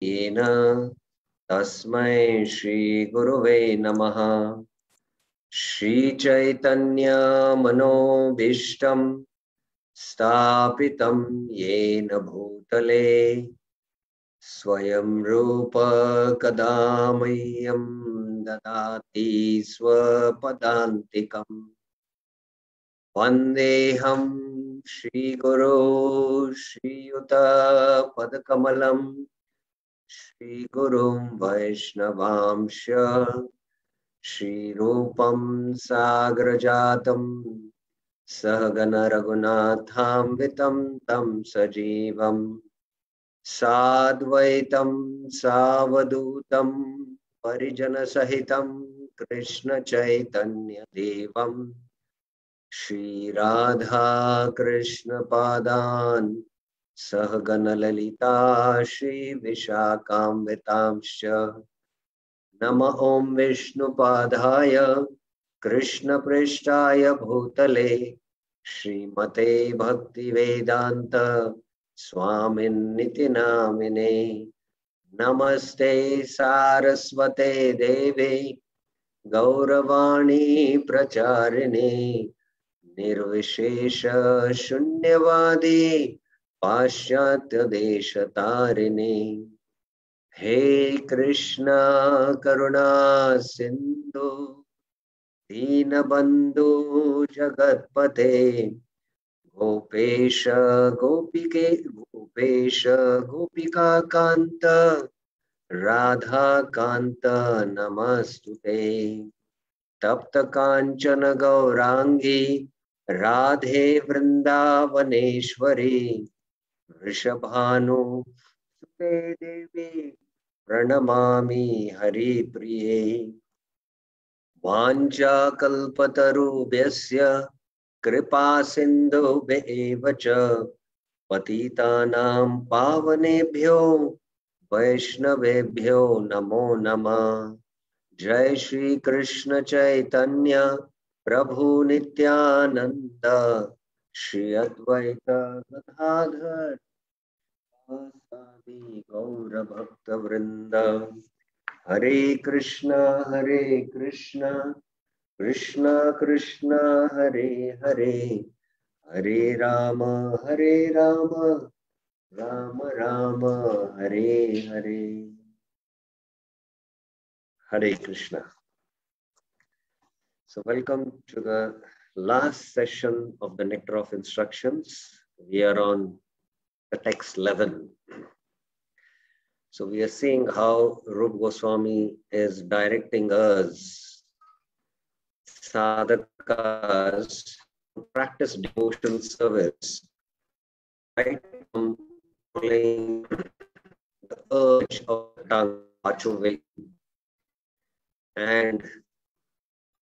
येन तस्मै श्री गुरुवे नमः। श्री चैतन्य मनोभीष्टं स्थापितं येन भूतले स्वयं रूप कदा मह्यं ददाति स्वपदान्तिकम्। वन्देऽहं श्रीगुरो श्रीयुतपदकमलं श्रीगुरुं वैष्णवांश श्रीरूपं साग्रजातं सहगण रघुनाथान्वितं तं सजीवं साद्वैतं सावधूतं परिजनसहितं कृष्ण चैतन्य देवं श्री राधा कृष्ण पादान् सहगण ललिता श्री विशाखान्वितांश्च। नमः ओं विष्णुपादाय कृष्णपृष्ठाय भूतले श्रीमते भक्तिवेदांत स्वामिन्निति नामिने। नमस्ते सारस्वते देवे गौरवाणी प्रचारिणे निर्विशेष शून्यवादी पाश्चात्य देशतारिणे। हे कृष्णा करुणा सिंधु दीनबंधु जगतपते गोपेश गोपिका कांत राधा कांत नमस्तुते। तप्त कांचन गौरांगी राधे वृंदावनेश्वरी वृषभानुसुते देवी प्रणमामि हरिप्रिये। वाञ्छाकल्पतरुभ्यस्य कृपा सिन्धुभ्येव च पतितानां पावनेभ्यो वैष्णवेभ्यो नमो नमः। जय श्री कृष्ण चैतन्य प्रभु नित्यानंद श्री अद्वैत गदाधर गौर भक्त वृंद। हरे कृष्ण कृष्ण कृष्ण हरे हरे, हरे Ram Ram Ram Hare Hare. Hare Krishna. So welcome to the last session of the Nectar of Instructions. We are on the text 11. So we are seeing how Rupa Goswami is directing us, sadhakas, to practice devotional service, right from controlling the urge of the tongue, Vachu, and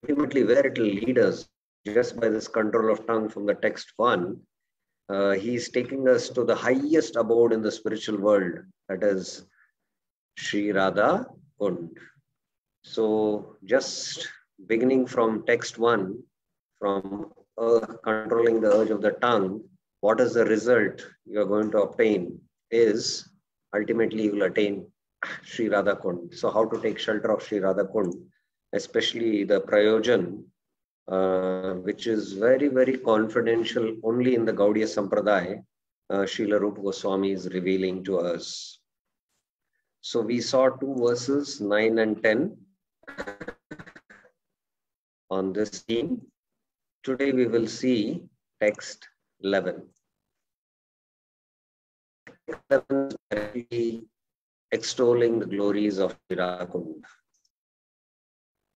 ultimately where it will lead us just by this control of tongue from the text 1. He is taking us to the highest abode in the spiritual world, that is Sri Radha Kund. So just beginning from text 1, from controlling the urge of the tongue, what is the result you are going to obtain is ultimately you will attain Sri Radha Kund. So how to take shelter of Sri Radha Kund, especially the Prayojan, which is very, very confidential only in the Gaudiya Sampradaya, Srila Rupa Goswami is revealing to us. So we saw 2 verses, 9 and 10 on this theme. Today we will see text 11. 11 is extolling the glories of Sri Radha Kund.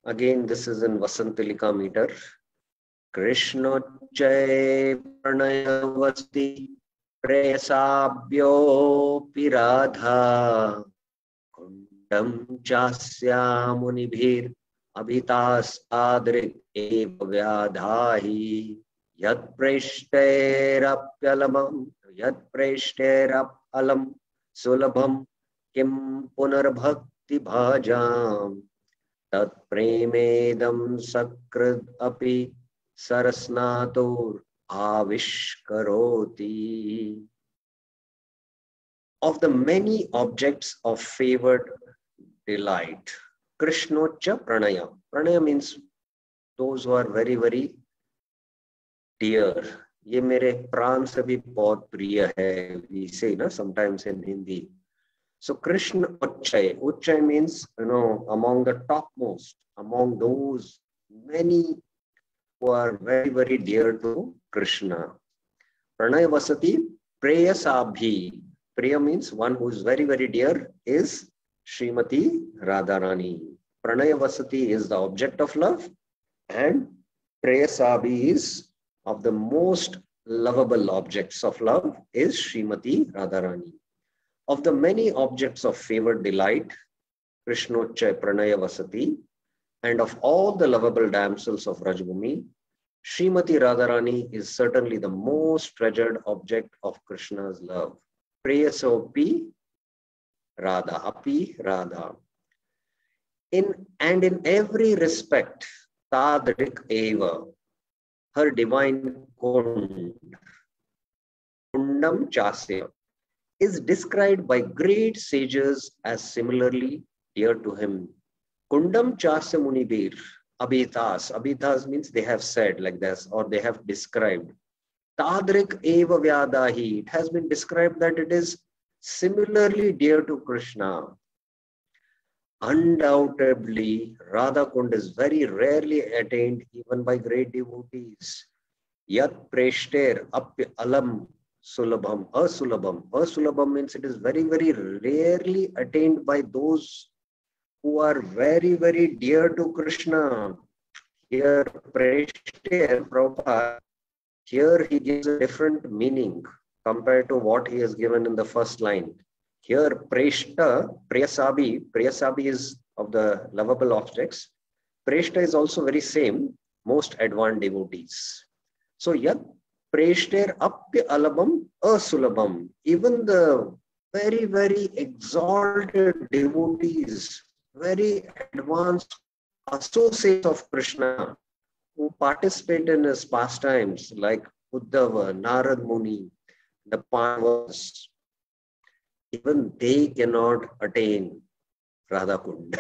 Again, this is in Vasantilika meter. Krishna Jai Pranayavasti Preyasabhyo Piradha Kundam Chasya Munibhir Abhitas Adrit Eva Vyadhahi Yad Preshterapyalamam Yad Preshterapyalam Sulabham Kim Punarbhakti Bhajam Tat Premedam Sakrid Api Sarasnatur Avishkaroti. of the many objects of favored delight. Krishnocha pranaya. Pranaya means those who are very, very dear. ये मेरे प्राण से भी बहुत प्रिय है. We say na sometimes in Hindi. So Krishna Uchay. Uchay means, among the topmost, among those many who are very, very dear to Krishna. Pranay Vasati Preyasabhi. Priya means one who is very, very dear is Srimati Radharani. Pranay Vasati is the object of love, and Preyasabhi is of the most lovable objects of love is Srimati Radharani. Of the many objects of favored delight, Krishnochaya Pranaya Vasati, and of all the lovable damsels of Rajbhumi, Srimati Radharani is certainly the most treasured object of Krishna's love. Preyasopi Radha, Api Radha. In every respect, Tadrik Eva, her divine Kundam Chasya, is described by great sages as similarly dear to him. Kundam Chasya Munibir, Abhitas. Abhitas means they have said like this, or they have described. Tadrik Eva Vyadahi. It has been described that it is similarly dear to Krishna. Undoubtedly, Radha Kund is very rarely attained even by great devotees. Yat Preshter Apya Alam Sulabham. Asulabham. Asulabham means it is very, very rarely attained by those who are very, very dear to Krishna. Here, Preshter, Prabhupada, here he gives a different meaning compared to what he has given in the first line. Here, Preshta, Preyasabi is of the lovable objects. Preshta is also very same, most advanced devotees. So, Yat Preshter Apya Alabam Asulabam. Even the very, very exalted devotees, very advanced associates of Krishna who participate in his pastimes like Uddhava, Narad Muni, the Pandavas, even they cannot attain Radha Kund.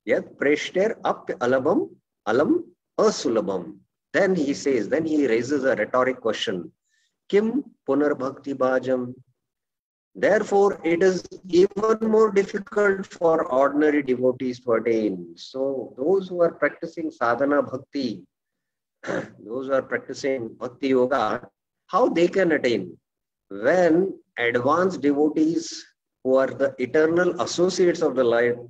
Yet Preshter Ap Alabam Alam Asulabam. Then he says, then he raises a rhetoric question. Kim Punar Bhakti Bhajam. Therefore, it is even more difficult for ordinary devotees to attain. So those who are practicing sadhana bhakti, those who are practicing bhakti yoga, how they can attain? When advanced devotees who are the eternal associates of the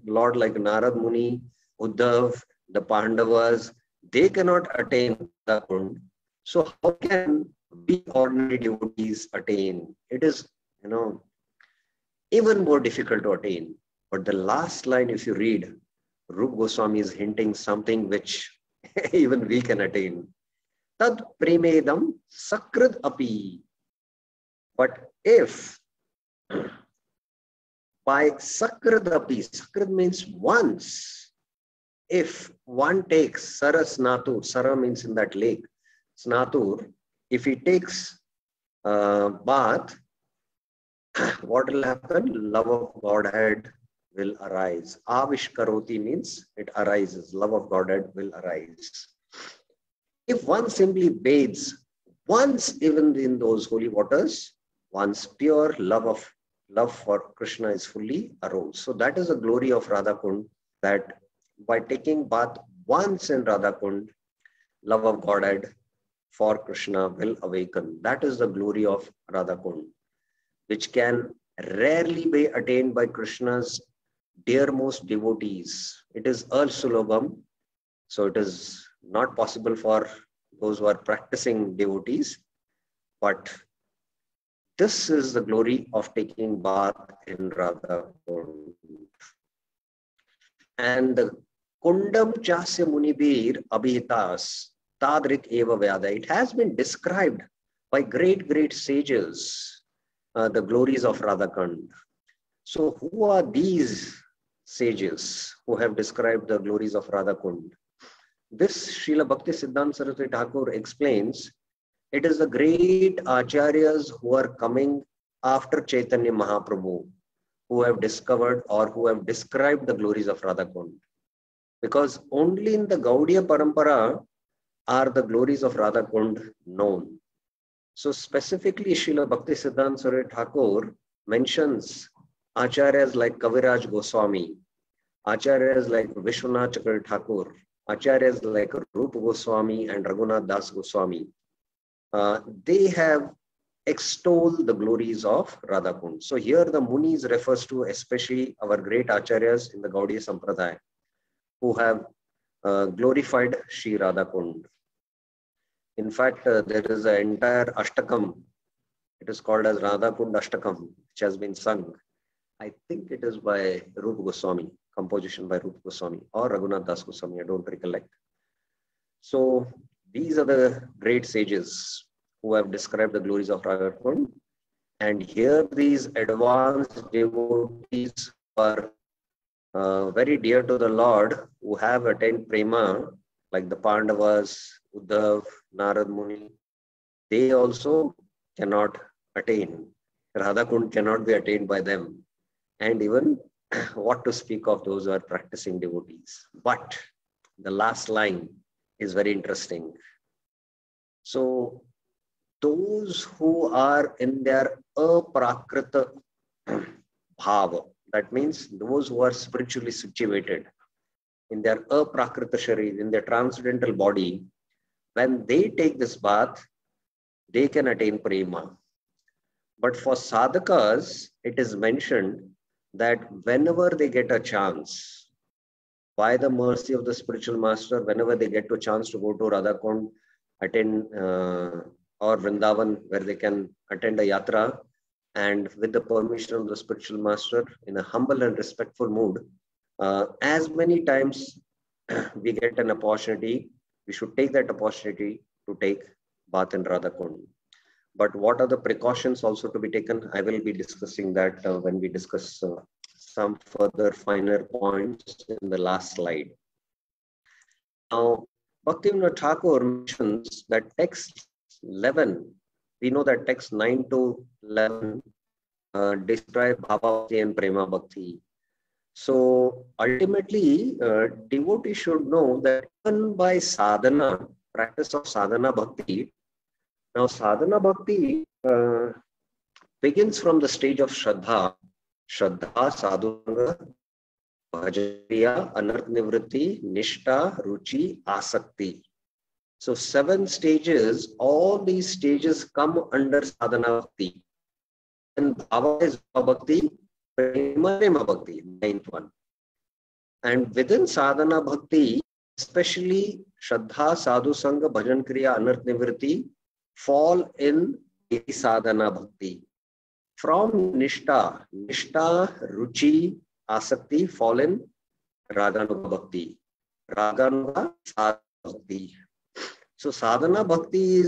Lord like Narad Muni, Uddhav, the Pandavas, they cannot attain the Kund. So how can we ordinary devotees attain? It is, even more difficult to attain. But the last line, if you read, Rupa Goswami is hinting something which even we can attain. Tad premedam sakrad api. But if by sakrad api, sakrad means once, if one takes Sara Snatur, Sara means in that lake, Snatur, if he takes bath, what will happen? Love of Godhead will arise. Avishkaroti means it arises. Love of Godhead will arise. If one simply bathes once even in those holy waters, one's pure love for Krishna is fully arose. So that is the glory of Radha Kund, that by taking bath once in Radha Kund, love of Godhead for Krishna will awaken. That is the glory of Radha Kund, which can rarely be attained by Krishna's dearmost devotees. It is Sulabham, so it is not possible for those who are practicing devotees, but this is the glory of taking bath in Radha Kund. And the Kundam Chasya Munibir Abhitas Tadrik Eva Vyada. It has been described by great sages, the glories of Radha Kund. So who are these sages who have described the glories of Radha Kund? This Srila Bhakti Siddhanta Saraswati Thakur explains, it is the great acharyas who are coming after Chaitanya Mahaprabhu who have discovered or who have described the glories of Radha Kund. Because only in the Gaudiya Parampara are the glories of Radha Kund known. So specifically, Srila Bhaktisiddhanta Saraswati Thakur mentions Acharyas like Kaviraj Goswami, Acharyas like Vishwanath Chakravarti Thakur, Acharyas like Rupa Goswami and Raghunath Das Goswami. They have extolled the glories of Radha Kund. So here the Munis refers to especially our great Acharyas in the Gaudiya Sampradaya who have glorified Shri Radha Kund. In fact, there is an entire Ashtakam. It is called as Radha Kund Ashtakam, which has been sung. I think it is by Rupa Goswami, composition by Rupa Goswami or Raghunath Das Goswami, I don't recollect. So these are the great sages who have described the glories of Radha Kund. And here these advanced devotees are very dear to the Lord, who have attained prema, like the Pandavas, Uddhav, Narad Muni, they also cannot attain. Radha Kund cannot be attained by them. And even what to speak of those who are practicing devotees. But the last line is very interesting. So those who are in their aprakrita bhava, that means those who are spiritually situated in their aprakrita sharir, in their transcendental body, when they take this bath, they can attain prema. But for sadhakas, it is mentioned that whenever they get a chance, by the mercy of the spiritual master, whenever they get a chance to go to Radha Kund, attend or Vrindavan, where they can attend a yatra, and with the permission of the spiritual master, in a humble and respectful mood, as many times we get an opportunity, we should take that opportunity to take bath in Radha Kund. But what are the precautions also to be taken? I will be discussing that when we discuss some further finer points in the last slide. Now, Bhaktivinoda Thakur mentions that text 11, we know that text 9 to 11 describe Bhava Bhakti and Prema Bhakti. So ultimately, devotee should know that even by sadhana, practice of sadhana bhakti, now sadhana bhakti begins from the stage of Shraddha, Sadhusanga, Bhajariya, Anarth Nivritti, Nishta, Ruchi, Asakti. So 7 stages, all these stages come under sadhana bhakti. And Bhava is bhakti, Prema bhakti, 9th one. And within sadhana bhakti, especially Shraddha, Sadhu Sangha, Bhajan Kriya, Anarth Nivritti fall in sadhana bhakti. From Nishta, Ruchi, Asakti fall in Raganuga bhakti. Raganuga, Sadhana bhakti. So sadhana bhakti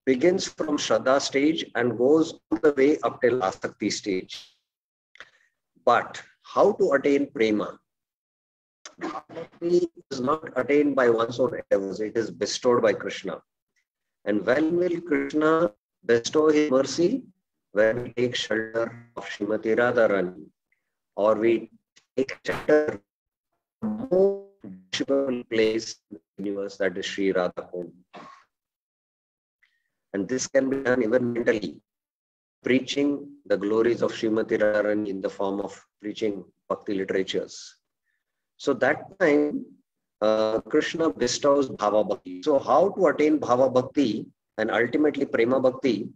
begins from Shraddha stage and goes all the way up till Asakti stage. But how to attain prema? Bhakti is not attained by one's own endeavors, it is bestowed by Krishna. And when will Krishna bestow his mercy? When we take shelter of Srimati Radharani, or we take shelter of the most worshipable place in the universe, that is Sri Radha Kund. And this can be done even mentally, preaching the glories of Srimati Radharani in the form of preaching bhakti literatures. So that time, Krishna bestows Bhava Bhakti. So how to attain Bhava Bhakti and ultimately Prema Bhakti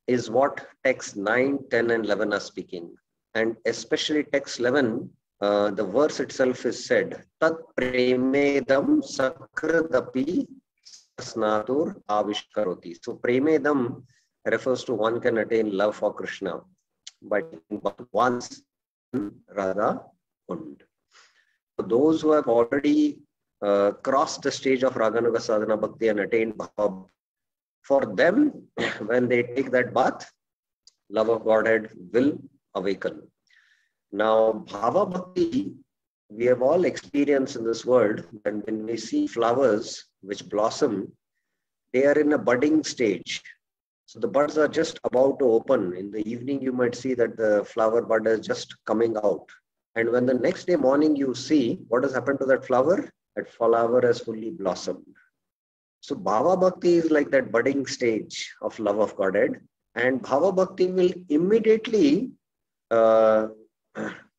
is what texts 9, 10 and 11 are speaking. And especially text 11, the verse itself is said, Tat Premedam Sakradapi Snatur Avishkaroti. So Premedam refers to one can attain love for Krishna by once Radha Kund. Those who have already crossed the stage of Raganuga Sadhana Bhakti and attained Bhava, for them, when they take that bath, love of Godhead will awaken. Now, Bhava Bhakti, we have all experienced in this world, and when we see flowers which blossom, they are in a budding stage. So the buds are just about to open. In the evening, you might see that the flower bud is just coming out. And when the next day morning you see what has happened to that flower has fully blossomed. So Bhava Bhakti is like that budding stage of love of Godhead. And Bhava Bhakti will immediately uh,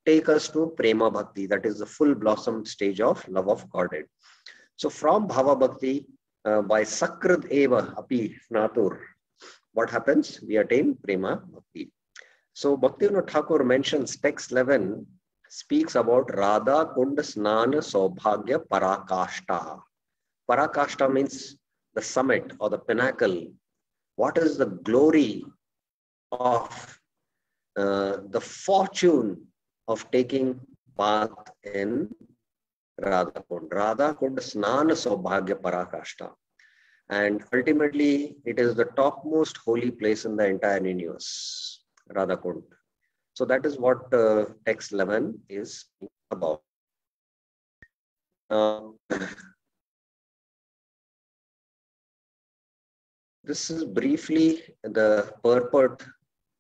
take us to Prema Bhakti, that is the full blossom stage of love of Godhead. So from Bhava Bhakti, by Sakrid Eva Api Natur, what happens? We attain Prema Bhakti. So Bhaktivinoda Thakur mentions text 11 speaks about Radha Kund Snana Saubhagya Parakashta. Parakashta means the summit or the pinnacle. What is the glory of the fortune of taking bath in Radha Kund? Radha Kund Snana Saubhagya Parakashta. And ultimately, it is the topmost holy place in the entire universe, Radha Kund. So that is what text 11 is about. This is briefly the purport.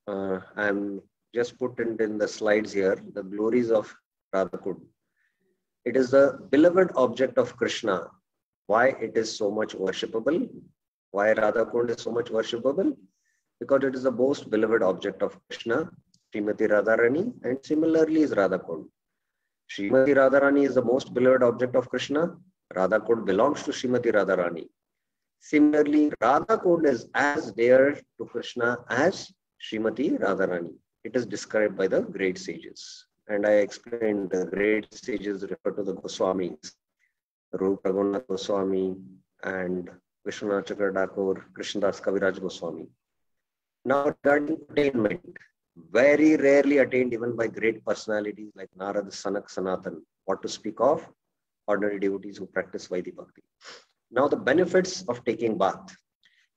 I'm just put it in the slides here, the glories of Radha Kund. It is the beloved object of Krishna. Why it is so much worshipable? Why Radha Kund is so much worshipable? Because it is the most beloved object of Krishna, Srimati Radharani, and similarly is Radha Kund. Srimati Radharani is the most beloved object of Krishna. Radha Kund belongs to Srimati Radharani. Similarly, Radha Kund is as dear to Krishna as Srimati Radharani. It is described by the great sages. And I explained the great sages refer to the Goswamis, Rupa Raghunath Goswami and Vishwanath Chakravarti, Krishnadas Kaviraj Goswami. Now regarding attainment, very rarely attained even by great personalities like Narad, Sanak, Sanatan. What to speak of ordinary devotees who practice Vaidhi Bhakti. Now the benefits of taking bath.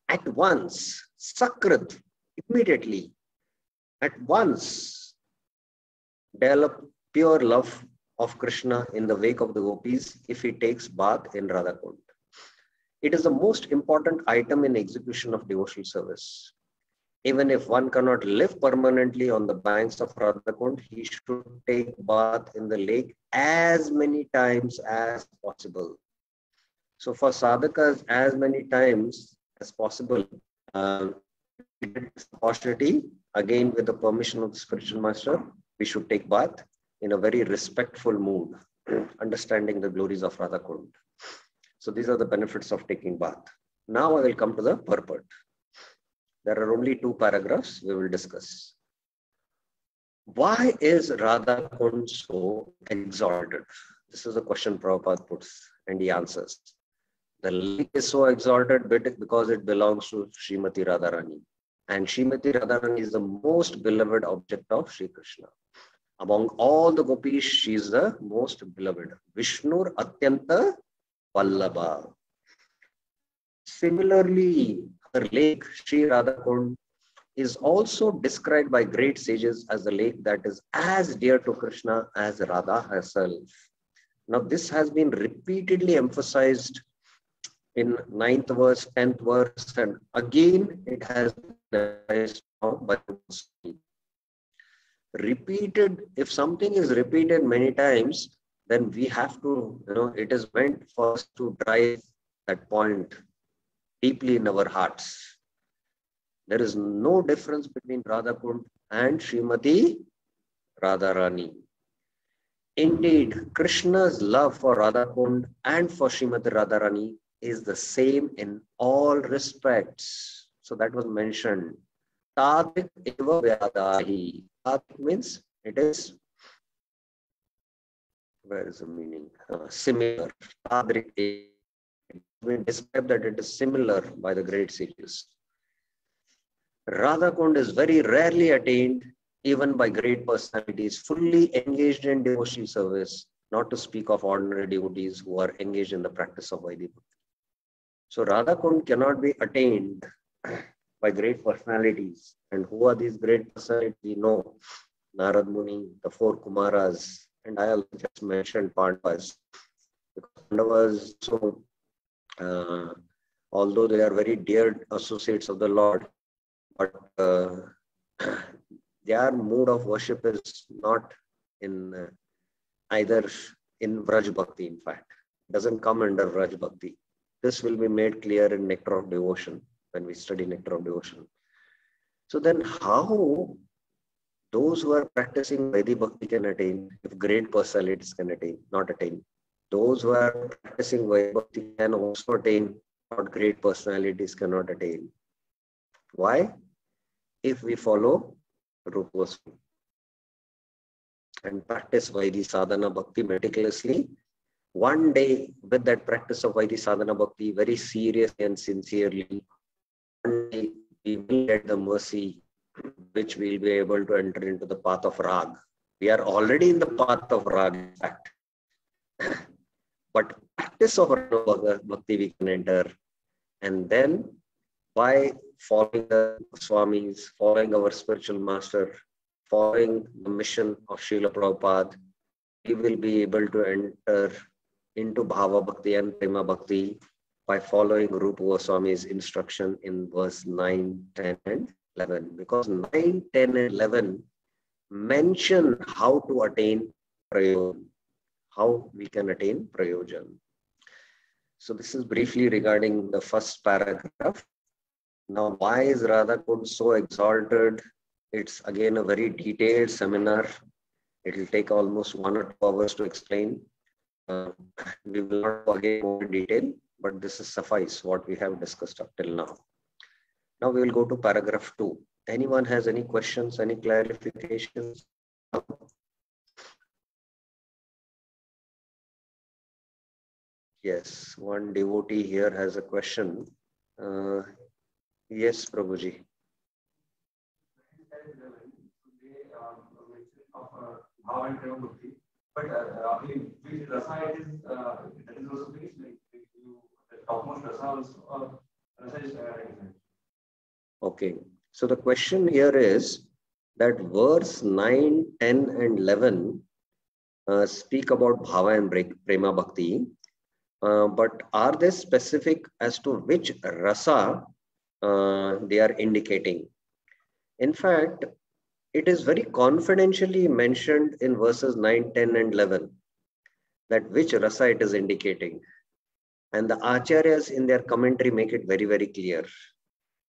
At once, Sakrit, immediately, at once, develop pure love of Krishna in the wake of the gopis if he takes bath in Radha Kund. It is the most important item in execution of devotional service. Even if one cannot live permanently on the banks of Radha Kund, he should take bath in the lake as many times as possible. So for sadhakas, as many times as possible, opportunity, again with the permission of the spiritual master, we should take bath in a very respectful mood, understanding the glories of Radha Kund. So these are the benefits of taking bath. Now I will come to the purport. There are only 2 paragraphs we will discuss. Why is Radha Kund so exalted? This is a question Prabhupada puts and he answers. The lake is so exalted because it belongs to Srimati Radharani. And Srimati Radharani is the most beloved object of Sri Krishna. Among all the gopis, she is the most beloved. Vishnur Atyanta Vallabha. Similarly, her lake, Sri Radha Kund, is also described by great sages as the lake that is as dear to Krishna as Radha herself. Now, this has been repeatedly emphasized in 9th verse, 10th verse, and again it has been emphasized by repeated. If something is repeated many times, then we have to, it is meant for us to drive that point deeply in our hearts. There is no difference between Radha Kund and Srimati Radharani. Indeed, Krishna's love for Radha Kund and for Srimati Radharani is the same in all respects. So that was mentioned. Tadrik eva vyadahi. Tadrik means it is, where is the meaning? Similar. Tadrik eva. We describe that it is similar by the great sages. Radha Kund is very rarely attained even by great personalities fully engaged in devotional service, not to speak of ordinary devotees who are engaged in the practice of Vaidhi Bhakti. So Radha Kund cannot be attained by great personalities. And who are these great personalities? We know Narad Muni, the 4 Kumaras, and I also just mentioned Pandavas. Because Pandavas, so although they are very dear associates of the Lord, but their mood of worship is not in either in Vraj Bhakti, in fact. It doesn't come under Vraj Bhakti. This will be made clear in Nectar of Devotion when we study Nectar of Devotion. So then how those who are practicing Vaidhi Bhakti can attain, if great personalities can attain, not attain. Those who are practicing Vaidhi Bhakti can also attain, what great personalities cannot attain. Why? If we follow Rupa Goswami and practice Vaidhi Sadhana Bhakti meticulously, one day with that practice of Vaidhi Sadhana Bhakti very seriously and sincerely, one day we will get the mercy which we'll be able to enter into the path of Rag. We are already in the path of Rag, in fact. But practice of Bhakti we can enter. And then by following the Swamis, following our spiritual master, following the mission of Srila Prabhupada, we will be able to enter into Bhava Bhakti and Prema Bhakti by following Rupa Goswami's instruction in verse 9, 10 and 11. Because 9, 10 and 11 mention how to attain Prayojan, how we can attain Prayojan. So this is briefly regarding the first paragraph. Now, why is Radha Kund so exalted? It's again a very detailed seminar. It will take almost 1 or 2 hours to explain. We will not go again more in detail, but this is suffice what we have discussed up till now. Now we will go to paragraph 2. Anyone has any questions, any clarifications? Yes, one devotee here has a question. Yes, Prabhuji. But which rasa it is, that is also fixed, like the topmost rasa also, rasa is different. Okay, so the question here is that verse 9, 10 and 11 speak about Bhava and Prema Bhakti, but are they specific as to which rasa they are indicating? In fact, it is very confidentially mentioned in verses 9, 10 and 11 that which rasa it is indicating. And the Acharyas in their commentary make it very, very clear.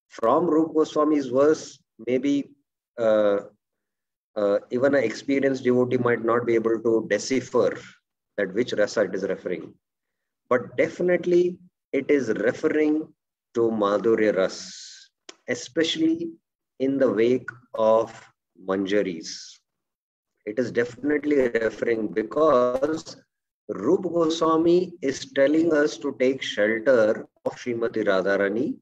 From Rupa Goswami's verse, maybe even an experienced devotee might not be able to decipher that which rasa it is referring. But definitely it is referring to Madhurya Ras, especially in the wake of Manjaris. It is definitely referring because Rupa Goswami is telling us to take shelter of Srimati Radharani.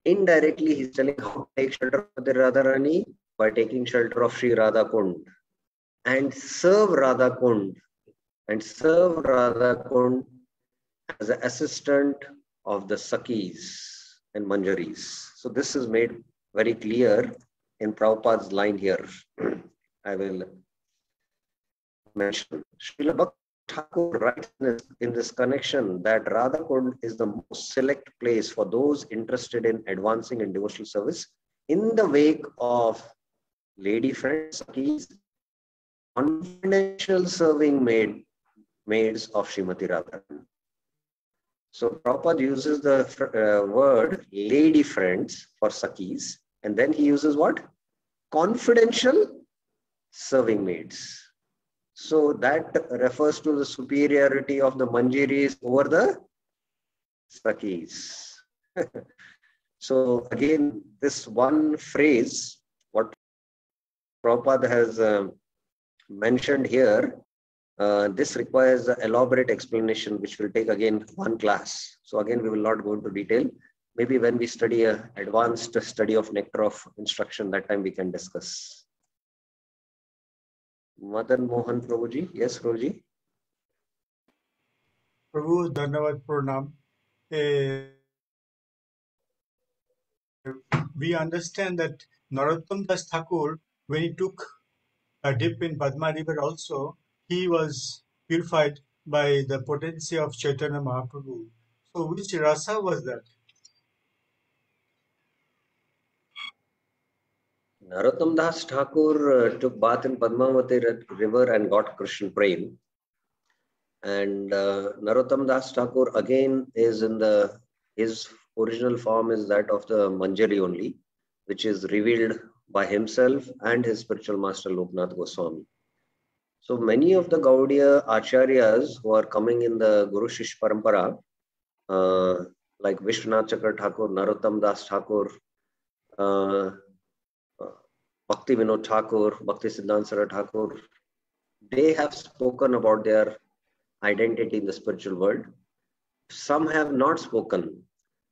Indirectly, he's telling how to take shelter of the Radharani by taking shelter of Sri Radha Kund and serve Radha Kund as an assistant of the Sakis and Manjaris. So this is made very clear in Prabhupada's line here. I will mention. Srila Bhakti Thakur writes in this connection that Radha Kund is the most select place for those interested in advancing in devotional service in the wake of lady friends, Sakis, confidential serving maids of Srimati Radha. So Prabhupada uses the word lady friends for Sakis, and then he uses what? Confidential serving maids. So that refers to the superiority of the Manjiris over the Sakis. So again, this one phrase, what Prabhupada has mentioned here, this requires an elaborate explanation, which will take again one class. So again, we will not go into detail. Maybe when we study an advanced study of nectar of instruction, that time we can discuss. Madan Mohan Prabhuji. Yes, Prabhuji. Prabhu, Dhanavad Purnam. We understand that Narottam Das Thakur, when he took a dip in Padma River also, he was purified by the potency of Chaitanya Mahaprabhu. So which rasa was that? Narottam Das Thakur took bath in Padmavati river and got Krishna Prem. And Narottam Das Thakur again is in his original form is that of the Manjari only, which is revealed by himself and his spiritual master Loknath Goswami. So many of the Gaudiya Acharyas who are coming in the Guru Shish Parampara, like Vishwanath Chakra Thakur, Narottam Das Thakur, Bhakti Vinod Thakur, Bhakti Siddhanta Saraswati Thakur, they have spoken about their identity in the spiritual world. Some have not spoken.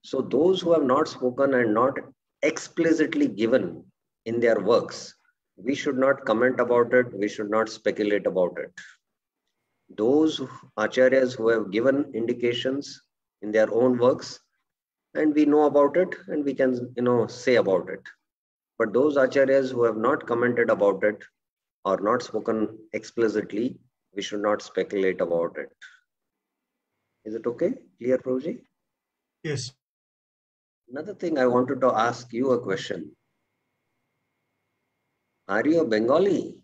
So those who have not spoken and not explicitly given in their works, we should not comment about it. We should not speculate about it. Those acharyas who have given indications in their own works, and we know about it, and we can, say about it. But those acharyas who have not commented about it or not spoken explicitly, we should not speculate about it. Is it okay? Clear, Prabhuji? Yes. Another thing, I wanted to ask you a question. Are you a Bengali?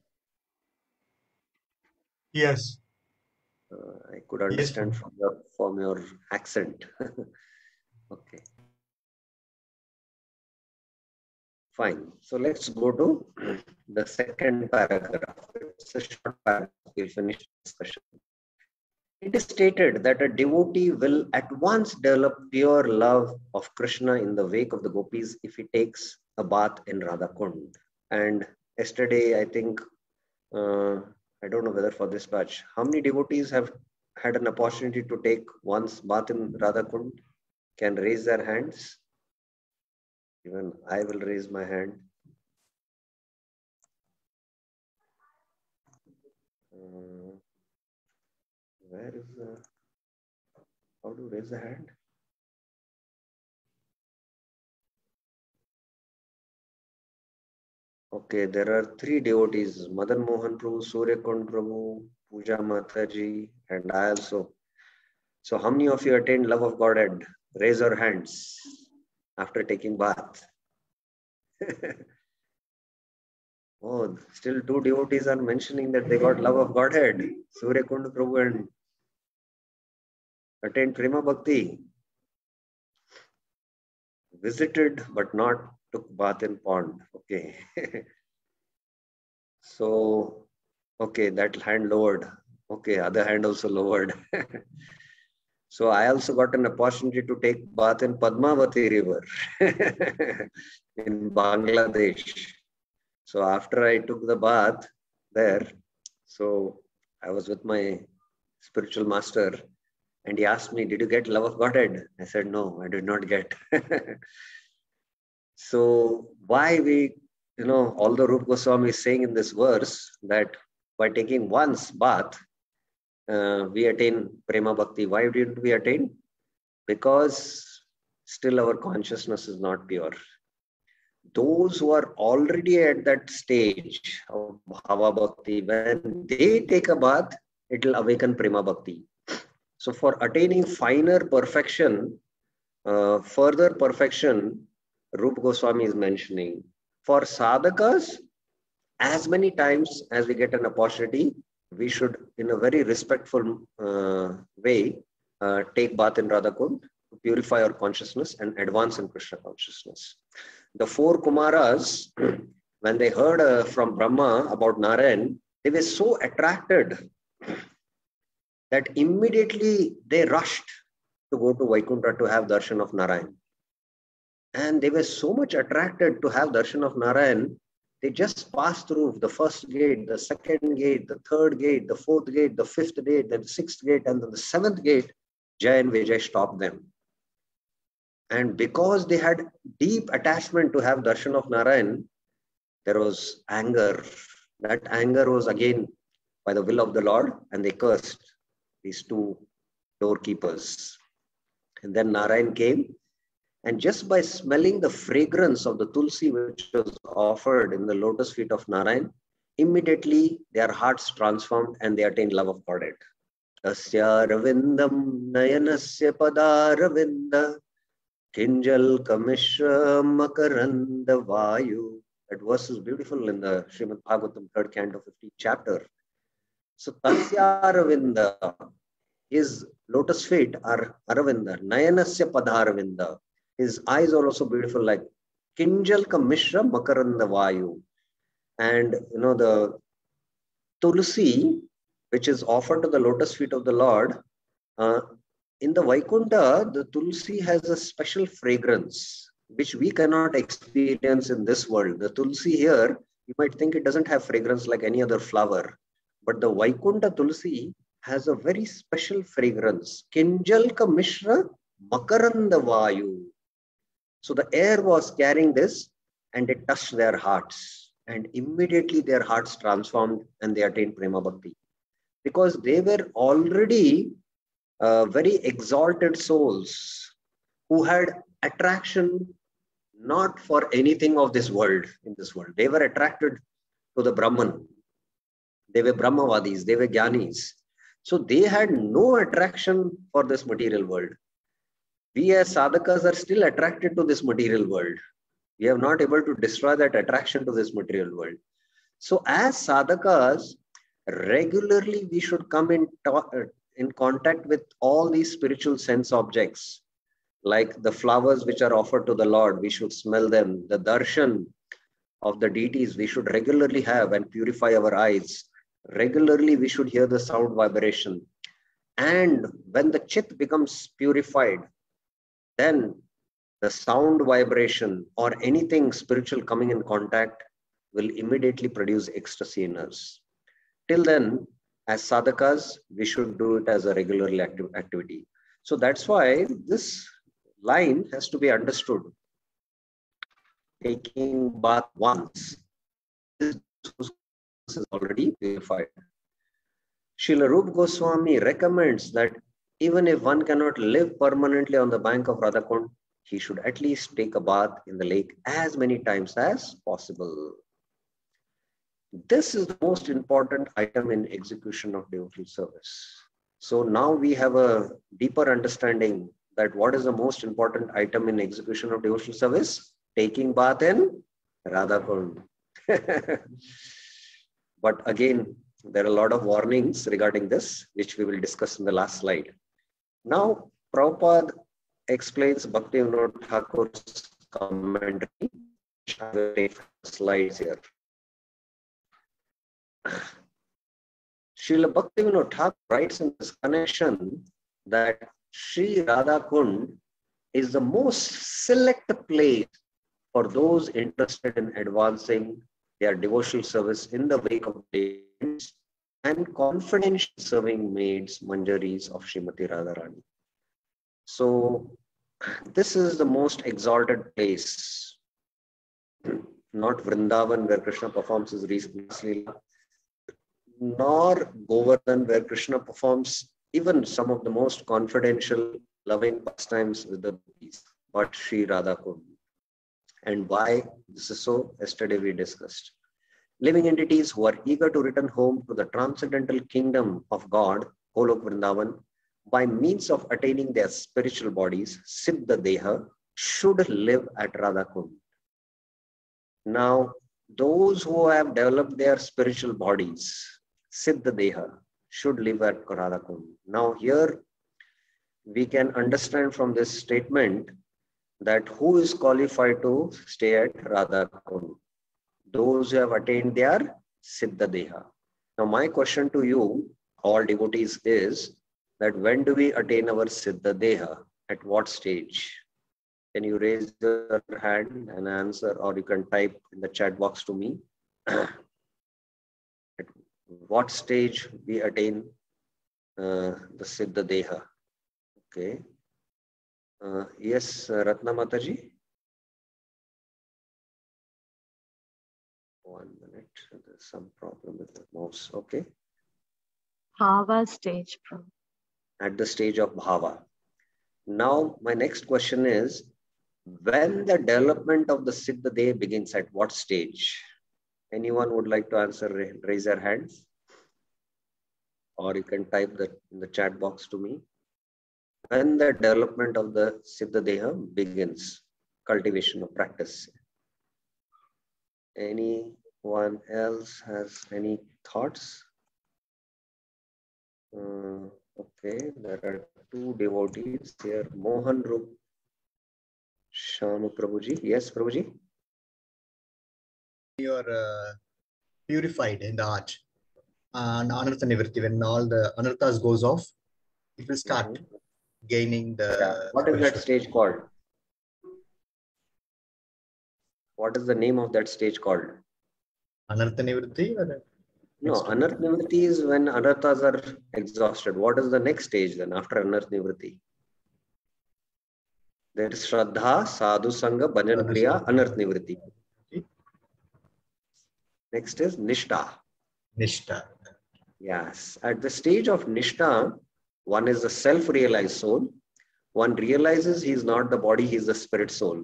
Yes. I could understand Yes, from your accent. Okay. Fine. So let's go to the second paragraph. It's a short paragraph. We'll finish the discussion. It is stated that a devotee will at once develop pure love of Krishna in the wake of the gopis if he takes a bath in Radha Kund. And yesterday, I think, I don't know whether for this batch, how many devotees have had an opportunity to take once bath in Radha Kund? Can raise their hands? Even I will raise my hand. Where is the, how to raise the hand? Okay, there are 3 devotees, Madan Mohan Prabhu, Surya Kund Prabhu, Puja Mataji, and I also. So how many of you attained love of Godhead? Raise your hands after taking bath. Oh, still 2 devotees are mentioning that they got love of Godhead. Surya Kund Prabhu and attained Prema Bhakti. Visited but not took bath in pond. Okay. So, okay, that hand lowered. Okay, other hand also lowered. So I also got an opportunity to take bath in Padmavati river in Bangladesh. So after I took the bath there, so I was with my spiritual master and he asked me, did you get love of Godhead? I said, no, I did not get. So why although Rupa Goswami is saying in this verse that by taking once bath, we attain Prema Bhakti. Why didn't we attain? Because still our consciousness is not pure. Those who are already at that stage of Bhava Bhakti, when they take a bath, it will awaken Prema Bhakti. So for attaining finer perfection, further perfection, Rupa Goswami is mentioning. For sadhakas, as many times as we get an opportunity, we should, in a very respectful way, take bath in Radha Kund to purify our consciousness and advance in Krishna consciousness. The 4 Kumaras, when they heard from Brahma about Narayan, they were so attracted that immediately they rushed to go to Vaikuntha to have darshan of Narayan. And they were so much attracted to have darshan of Narayan, they just passed through the first gate, the second gate, the third gate, the fourth gate, the fifth gate, then the sixth gate, and then the 7th gate. Jai and Vijay stopped them. And because they had deep attachment to have darshan of Narayan, there was anger. That anger was again by the will of the Lord, and they cursed these 2 doorkeepers. And then Narayan came, and just by smelling the fragrance of the tulsi which was offered in the lotus feet of Narayan, immediately their hearts transformed and they attained love of Godhead. Asya ravindam nayanasya padaravinda kinjal kamishra makaranda vayu That verse is beautiful in the Srimad Bhagavatam, 3rd canto, 15th chapter. So, Tasya Aravinda, his lotus feet are Aravinda, Nayanasya Padharavinda. His eyes are also beautiful, like Kinjalka Mishra Makaranda Vayu. And the Tulsi, which is offered to the lotus feet of the Lord, in the Vaikuntha, the Tulsi has a special fragrance, which we cannot experience in this world. The Tulsi here, you might think it doesn't have fragrance like any other flower, but the Vaikuntha Tulsi has a very special fragrance. Kinjalka Mishra Makaranda Vayu. So the air was carrying this and it touched their hearts, and immediately their hearts transformed and they attained Prema Bhakti. Because they were already very exalted souls who had attraction not for anything of this world, in this world. They were attracted to the Brahman. They were Brahmavadis, they were Jnanis. So they had no attraction for this material world. We as sadhakas are still attracted to this material world. We are not able to destroy that attraction to this material world. So as sadhakas, regularly we should come in contact with all these spiritual sense objects, like the flowers which are offered to the Lord. We should smell them. The darshan of the deities we should regularly have and purify our eyes. Regularly we should hear the sound vibration. And when the chit becomes purified, then the sound vibration or anything spiritual coming in contact will immediately produce ecstasy in us. Till then, as sadhakas, we should do it as a regular activity. So that's why this line has to be understood. Taking bath once is already purified. Srila Rupa Goswami recommends that even if one cannot live permanently on the bank of Radhakund, he should at least take a bath in the lake as many times as possible. This is the most important item in execution of devotional service. So now we have a deeper understanding that what is the most important item in execution of devotional service? Taking bath in Radhakund. But again, there are a lot of warnings regarding this, which we will discuss in the last slide. Now, Prabhupada explains Bhaktivinoda Thakur's commentary. I will take slides here. Srila Bhaktivinoda Thakur writes in this connection that Sri Radhakund is the most select place for those interested in advancing their devotional service in the wake of deities and confidential serving maids, manjaris of Srimati Radharani. So this is the most exalted place, not Vrindavan where Krishna performs his Leela, nor Govardhan where Krishna performs even some of the most confidential loving pastimes with the deities, but Sri Radhakund. And why this is so, yesterday we discussed. Living entities who are eager to return home to the transcendental kingdom of God, Golok Vrindavan, by means of attaining their spiritual bodies, Siddha Deha, should live at Radhakund. Now, those who have developed their spiritual bodies, Siddha Deha, should live at Radhakund. Now, here we can understand from this statement that who is qualified to stay at Radhakund? Those who have attained their Siddha Deha. Now, my question to you, all devotees, is that when do we attain our Siddha Deha? At what stage? Can you raise your hand and answer, or you can type in the chat box to me? At what stage we attain the Siddha Deha? Okay. Yes, Ratna Mataji. 1 minute. There's some problem with the mouse. Okay. Bhava stage, Prabhu. At the stage of Bhava. Now, my next question is, when the development of the Siddha Deha begins, at what stage? Anyone would like to answer, raise their hands? Or you can type that in the chat box to me. When the development of the Siddha Deha begins, cultivation of practice. Anyone else has any thoughts? Okay, there are two devotees here. Mohan Rup Shanu Prabhuji. Yes, Prabhuji. You are purified in the heart. And anartha nivritti, when all the anarthas goes off, it will start gaining the. Yeah. What is that stage called? What is the name of that stage called? Anartha nivritti? Or No, Anartha Nivritti is when anarthas are exhausted. What is the next stage then after Anartha Nivritti? There is Shraddha, Sadhu Sangha, Bhajan Kriya, Anartha Nivritti. Next is Nishtha. Nishtha. Yes. At the stage of Nishtha, one is the self-realized soul. One realizes he is not the body, he is the spirit soul.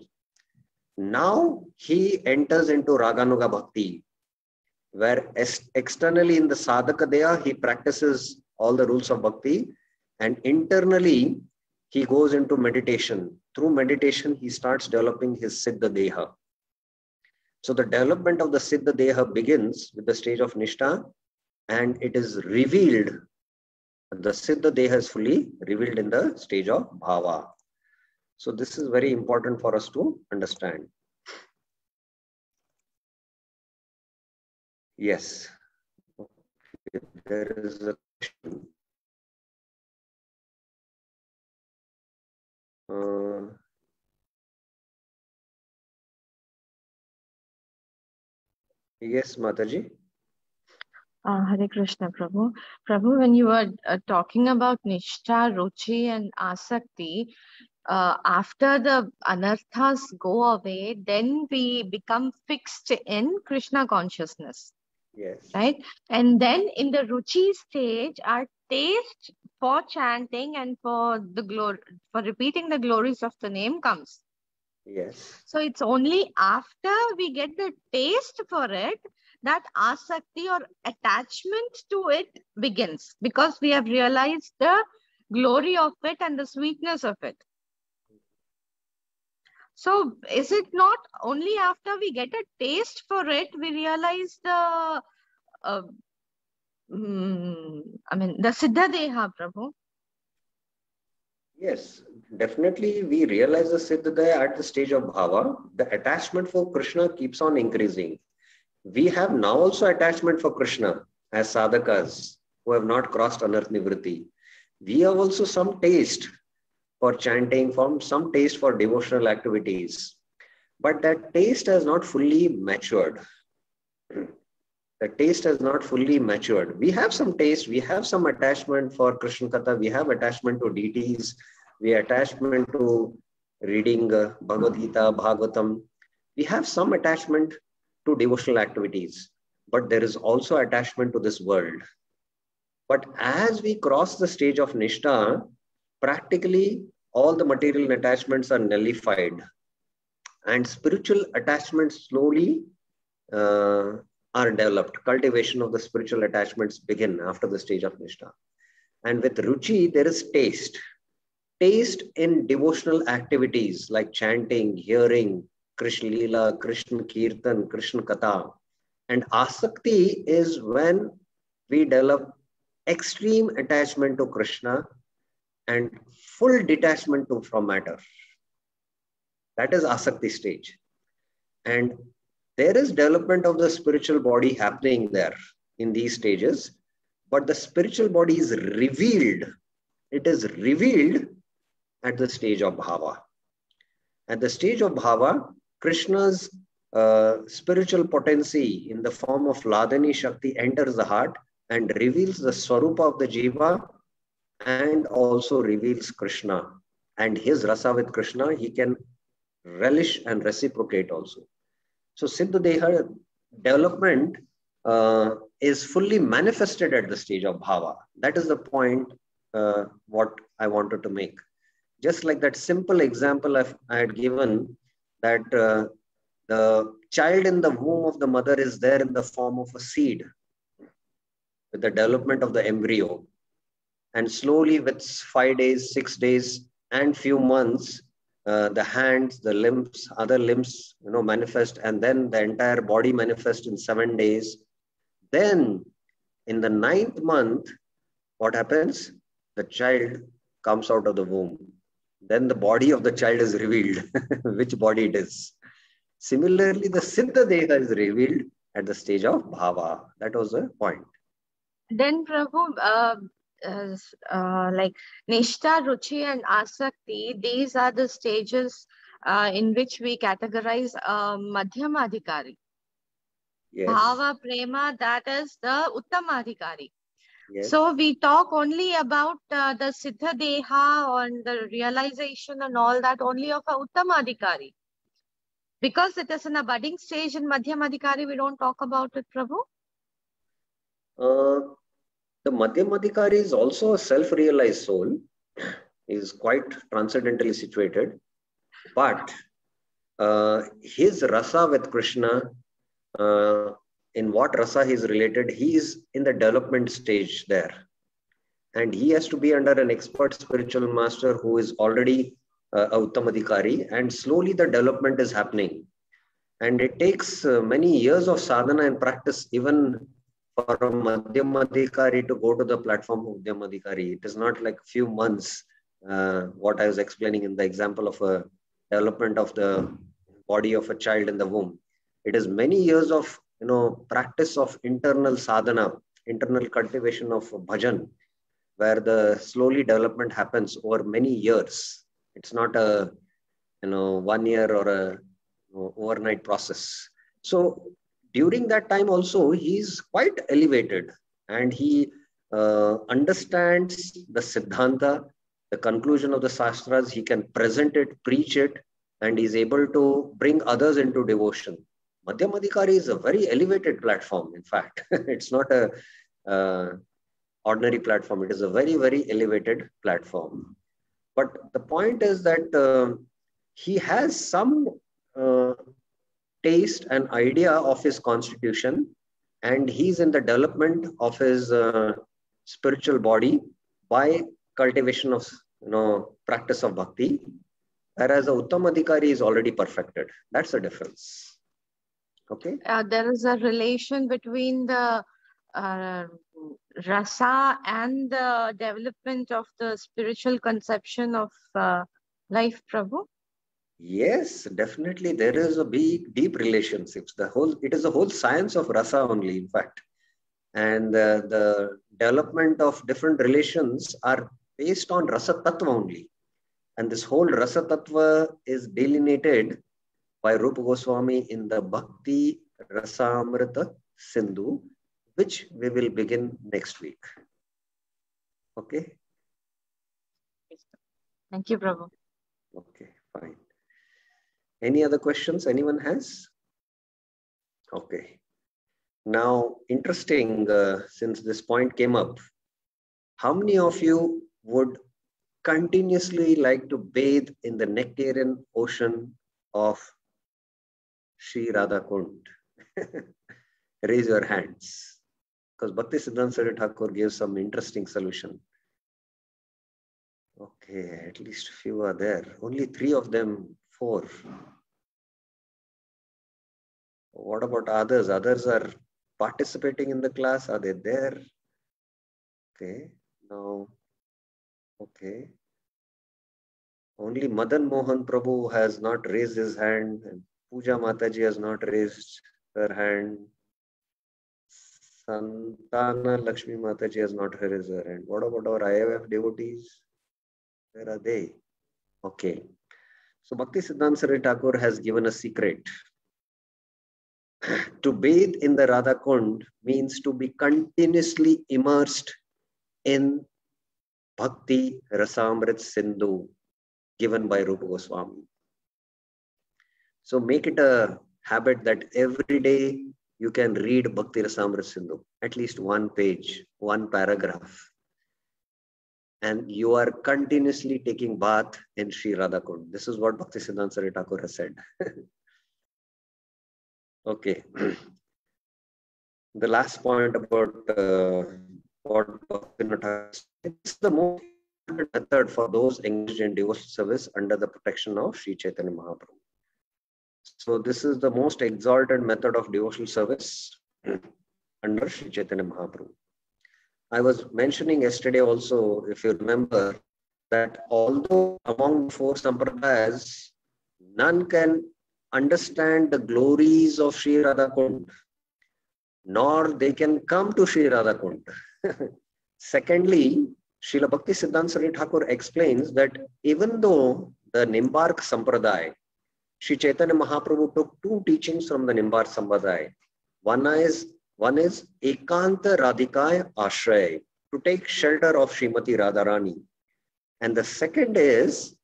Now he enters into Raganuga Bhakti, where externally in the Sadhaka Deha, he practices all the rules of Bhakti, and internally he goes into meditation. Through meditation, he starts developing his Siddha Deha. So the development of the Siddha Deha begins with the stage of Nishtha, and it is revealed. The Siddha Deha is fully revealed in the stage of Bhava. So this is very important for us to understand. Yes. Okay. There is a question. Yes, Mataji. Hare Krishna, Prabhu. Prabhu, when you were talking about Nishtha, Ruchi and Asakti, after the anarthas go away, then we become fixed in Krishna consciousness. Yes. Right? And then in the Ruchi stage, our taste for chanting and for the glory, for repeating the glories of the name comes. Yes. So it's only after we get the taste for it that asakti or attachment to it begins, because we have realized the glory of it and the sweetness of it. So is it not only after we get a taste for it, we realize the, the Siddha Deha, Prabhu? Yes, definitely we realize the Siddha Deha at the stage of Bhava. The attachment for Krishna keeps on increasing. We have now also attachment for Krishna as sadhakas who have not crossed Anartha Nivritti. We have also some taste for chanting, some taste for devotional activities. But that taste has not fully matured. The taste has not fully matured. We have some taste, we have some attachment for Krishna Katha, we have attachment to deities, we have attachment to reading Bhagavad Gita, Bhagavatam. We have some attachment to devotional activities, but there is also attachment to this world. But as we cross the stage of Nishtha, practically all the material attachments are nullified, and spiritual attachments slowly are developed. Cultivation of the spiritual attachments begin after the stage of Nishtha. And with Ruchi, there is taste. Taste in devotional activities like chanting, hearing, Krishna Leela, Krishna Kirtan, Krishna Katha. And Asakti is when we develop extreme attachment to Krishna and full detachment from matter. That is Asakti stage. And there is development of the spiritual body happening there in these stages, but the spiritual body is revealed. It is revealed at the stage of Bhava. At the stage of Bhava, Krishna's spiritual potency in the form of Ladani Shakti enters the heart and reveals the Swarupa of the Jiva and also reveals Krishna. And his rasa with Krishna, he can relish and reciprocate also. So Siddha Deha development is fully manifested at the stage of Bhava. That is the point what I wanted to make. Just like that simple example I had given, that the child in the womb of the mother is there in the form of a seed with the development of the embryo. And slowly with 5 days, 6 days, and few months, the hands, the limbs, other limbs, manifest, and then the entire body manifests in 7 days. Then in the 9th month, what happens? The child comes out of the womb. Then the body of the child is revealed, which body it is. Similarly, the Siddha Deha is revealed at the stage of Bhava. That was the point. Then, Prabhu, like Nishtha, Ruchi, and Asakti, these are the stages in which we categorize Madhyamadhikari. Yes. Bhava, Prema, that is the Uttamadhikari. Yes. So we talk only about the Siddha Deha and the realization and all that only of a Uttamadhikari. Because it is in a budding stage in Madhyamadhikari, we don't talk about it, Prabhu? The Madhyamadhikari is also a self-realized soul. He is quite transcendentally situated. But his rasa with Krishna, in what rasa he is related, he is in the development stage there. And he has to be under an expert spiritual master who is already a Uttamadhikari, and slowly the development is happening. And it takes many years of sadhana and practice, even for a Madhyamadhikari to go to the platform of Uddyamadhikari. It is not like a few months, what I was explaining in the example of a development of the body of a child in the womb. It is many years of practice of internal sadhana, internal cultivation of bhajan, where the slowly development happens over many years. It's not a 1 year or a overnight process. So during that time also, he's quite elevated, and he understands the Siddhanta, the conclusion of the Shastras. He can present it, preach it, and he's able to bring others into devotion. Madhyamadhikari is a very elevated platform, in fact. It's not a ordinary platform. It is a very, very elevated platform. But the point is that he has some taste and idea of his constitution, and he's in the development of his spiritual body by cultivation of practice of bhakti, whereas the Uttamadhikari is already perfected. That's the difference. Okay. There is a relation between the rasa and the development of the spiritual conception of life, Prabhu. Yes, definitely. There is a big, deep relationship. It is a whole science of rasa only, in fact. And the development of different relations are based on rasa tattva only. And this whole rasa tattva is delineated by Rupa Goswami in the Bhakti Rasamrita Sindhu, which we will begin next week. Okay? Thank you, Prabhu. Okay, fine. Any other questions anyone has? Okay. Now, interesting, since this point came up, how many of you would continuously like to bathe in the nectarian ocean of Sri Radha Kund? Raise your hands. Because Bhakti Siddhanta Saraswati Thakur gave some interesting solution. Okay, at least a few are there. Only 3 of them, 4. What about others? Others are participating in the class. Are they there? Okay, now, okay. Only Madan Mohan Prabhu has not raised his hand, and Pooja Mataji has not raised her hand. Santana Lakshmi Mataji has not raised her hand. What about our IFF devotees? Where are they? Okay. So Bhakti Siddhanta Saraswati Thakur has given a secret. To bathe in the Radha Kund means to be continuously immersed in Bhakti Rasamrit Sindhu given by Rupa Goswami. So make it a habit that every day you can read Bhakti Rasamrit Sindhu, at least 1 page, 1 paragraph. And you are continuously taking bath in Sri Radha Kund. This is what Bhakti Siddhanta Saraswati Thakur has said. Okay. The last point about what Bhakti Siddhanta Thakur said, it's the most method for those engaged in devotional service under the protection of Sri Chaitanya Mahaprabhu. So this is the most exalted method of devotional service under Sri Chaitanya Mahaprabhu. I was mentioning yesterday also, if you remember, that although among the 4 sampradayas, none can understand the glories of Sri Radhakund, nor they can come to Sri Radhakund. Secondly, Srila Bhakti Siddhanta Saraswati Thakur explains that even though the Nimbark Sampradaya, Sri Chaitanya Mahaprabhu took 2 teachings from the Nimbark Sampradaya. One is Ekanta Radhikaya Ashray, to take shelter of Srimati Radharani. And the second is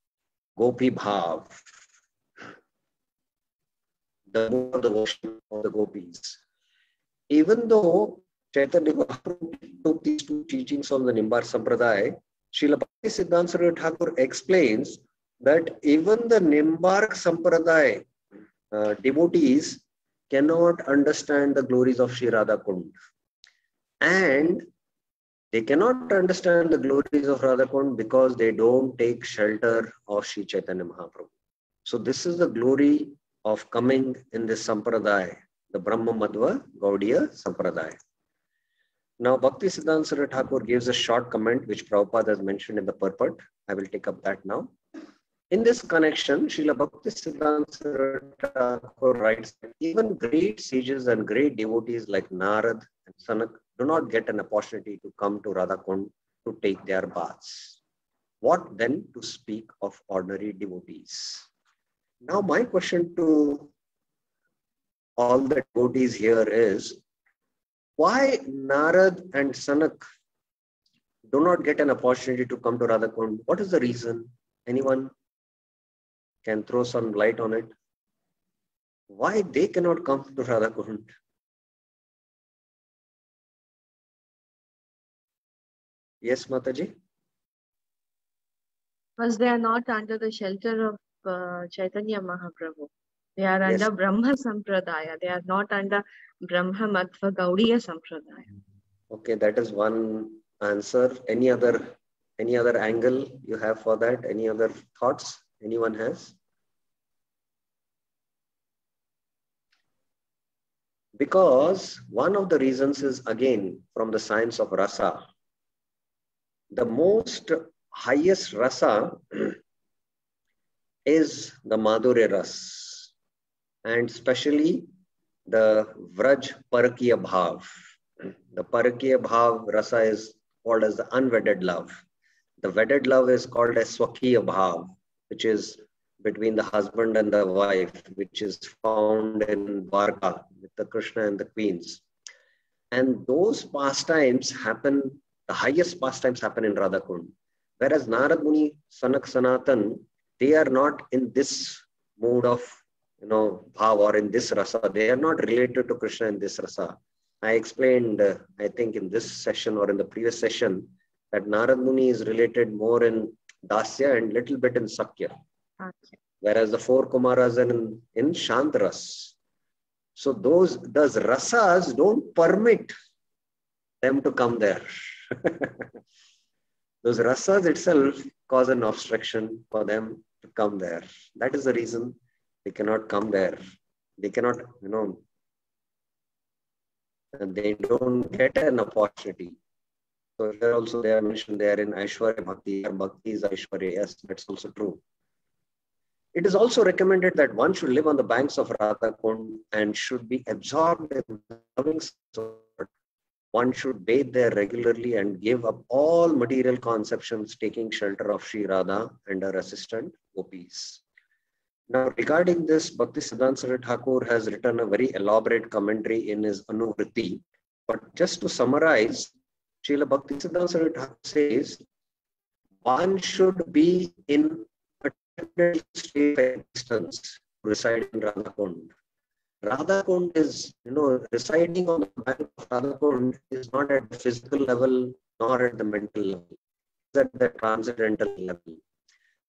Gopi Bhav, the more of the worship of the gopis. Even though Chaitanya Mahaprabhu took these 2 teachings from the Nimbark Sampradaya, Srila Bhakti Siddhanta Saraswati Thakur explains that even the Nimbark Sampradaya devotees cannot understand the glories of Sri Radhakund. And they cannot understand the glories of Radhakund because they don't take shelter of Sri Chaitanya Mahaprabhu. So this is the glory of coming in this Sampradaya, the Brahma Madhva Gaudiya Sampradaya. Now Bhakti Siddhanta Saraswati Thakur gives a short comment which Prabhupada has mentioned in the purport. I will take up that now. In this connection, Srila Bhakti Siddhanta Saraswati Thakur writes that even great sages and great devotees like Narad and Sanak do not get an opportunity to come to Radhakund to take their baths. What then to speak of ordinary devotees? Now my question to all the devotees here is, why Narad and Sanak do not get an opportunity to come to Radhakund? What is the reason? Anyone can throw some light on it? Why they cannot come to Radhakund? Yes, Mataji? Because they are not under the shelter of Chaitanya Mahaprabhu. They are Yes. under Brahma Sampradaya. They are not under Brahma Madhva Gaudiya Sampradaya. Okay, that is one answer. Any other angle you have for that? Any other thoughts anyone has? Because one of the reasons is again from the science of rasa. The most highest rasa is the Madhurya Ras, and especially the Vraj Parakiya Bhav. The Parakiya Bhav rasa is called as the unwedded love. The wedded love is called as Swakiya Bhav, which is between the husband and the wife, which is found in Dwarka with the Krishna and the queens. And those pastimes happen, the highest pastimes happen in Radhakund. Whereas Narad Muni, Sanak, Sanatan, they are not in this mood of, bhav or in this rasa. They are not related to Krishna in this rasa. I explained, I think in this session or in the previous session, that Narad Muni is related more in Dasya and little bit in Sakya. Okay. Whereas the 4 Kumaras are in Shantras. So those rasas don't permit them to come there. Those rasas itself cause an obstruction for them to come there. That is the reason they cannot come there. They cannot, they don't get an opportunity. So here also they are mentioned there in Aishwarya Bhakti. Bhakti is Aishwarya. Yes, that's also true. It is also recommended that one should live on the banks of Radhakund and should be absorbed in loving support. One should bathe there regularly and give up all material conceptions, taking shelter of Sri Radha and her assistant gopis. Now, regarding this, Bhakti Siddhanta Saraswati Thakur has written a very elaborate commentary in his Anuvritti. But just to summarize, Srila Bhakti Siddhanta Saraswati Thakur says, one should be in a state of existence to reside in Radhakund. Radhakund is, residing on the bank of Radhakund is not at the physical level nor at the mental level. It's at the transcendental level.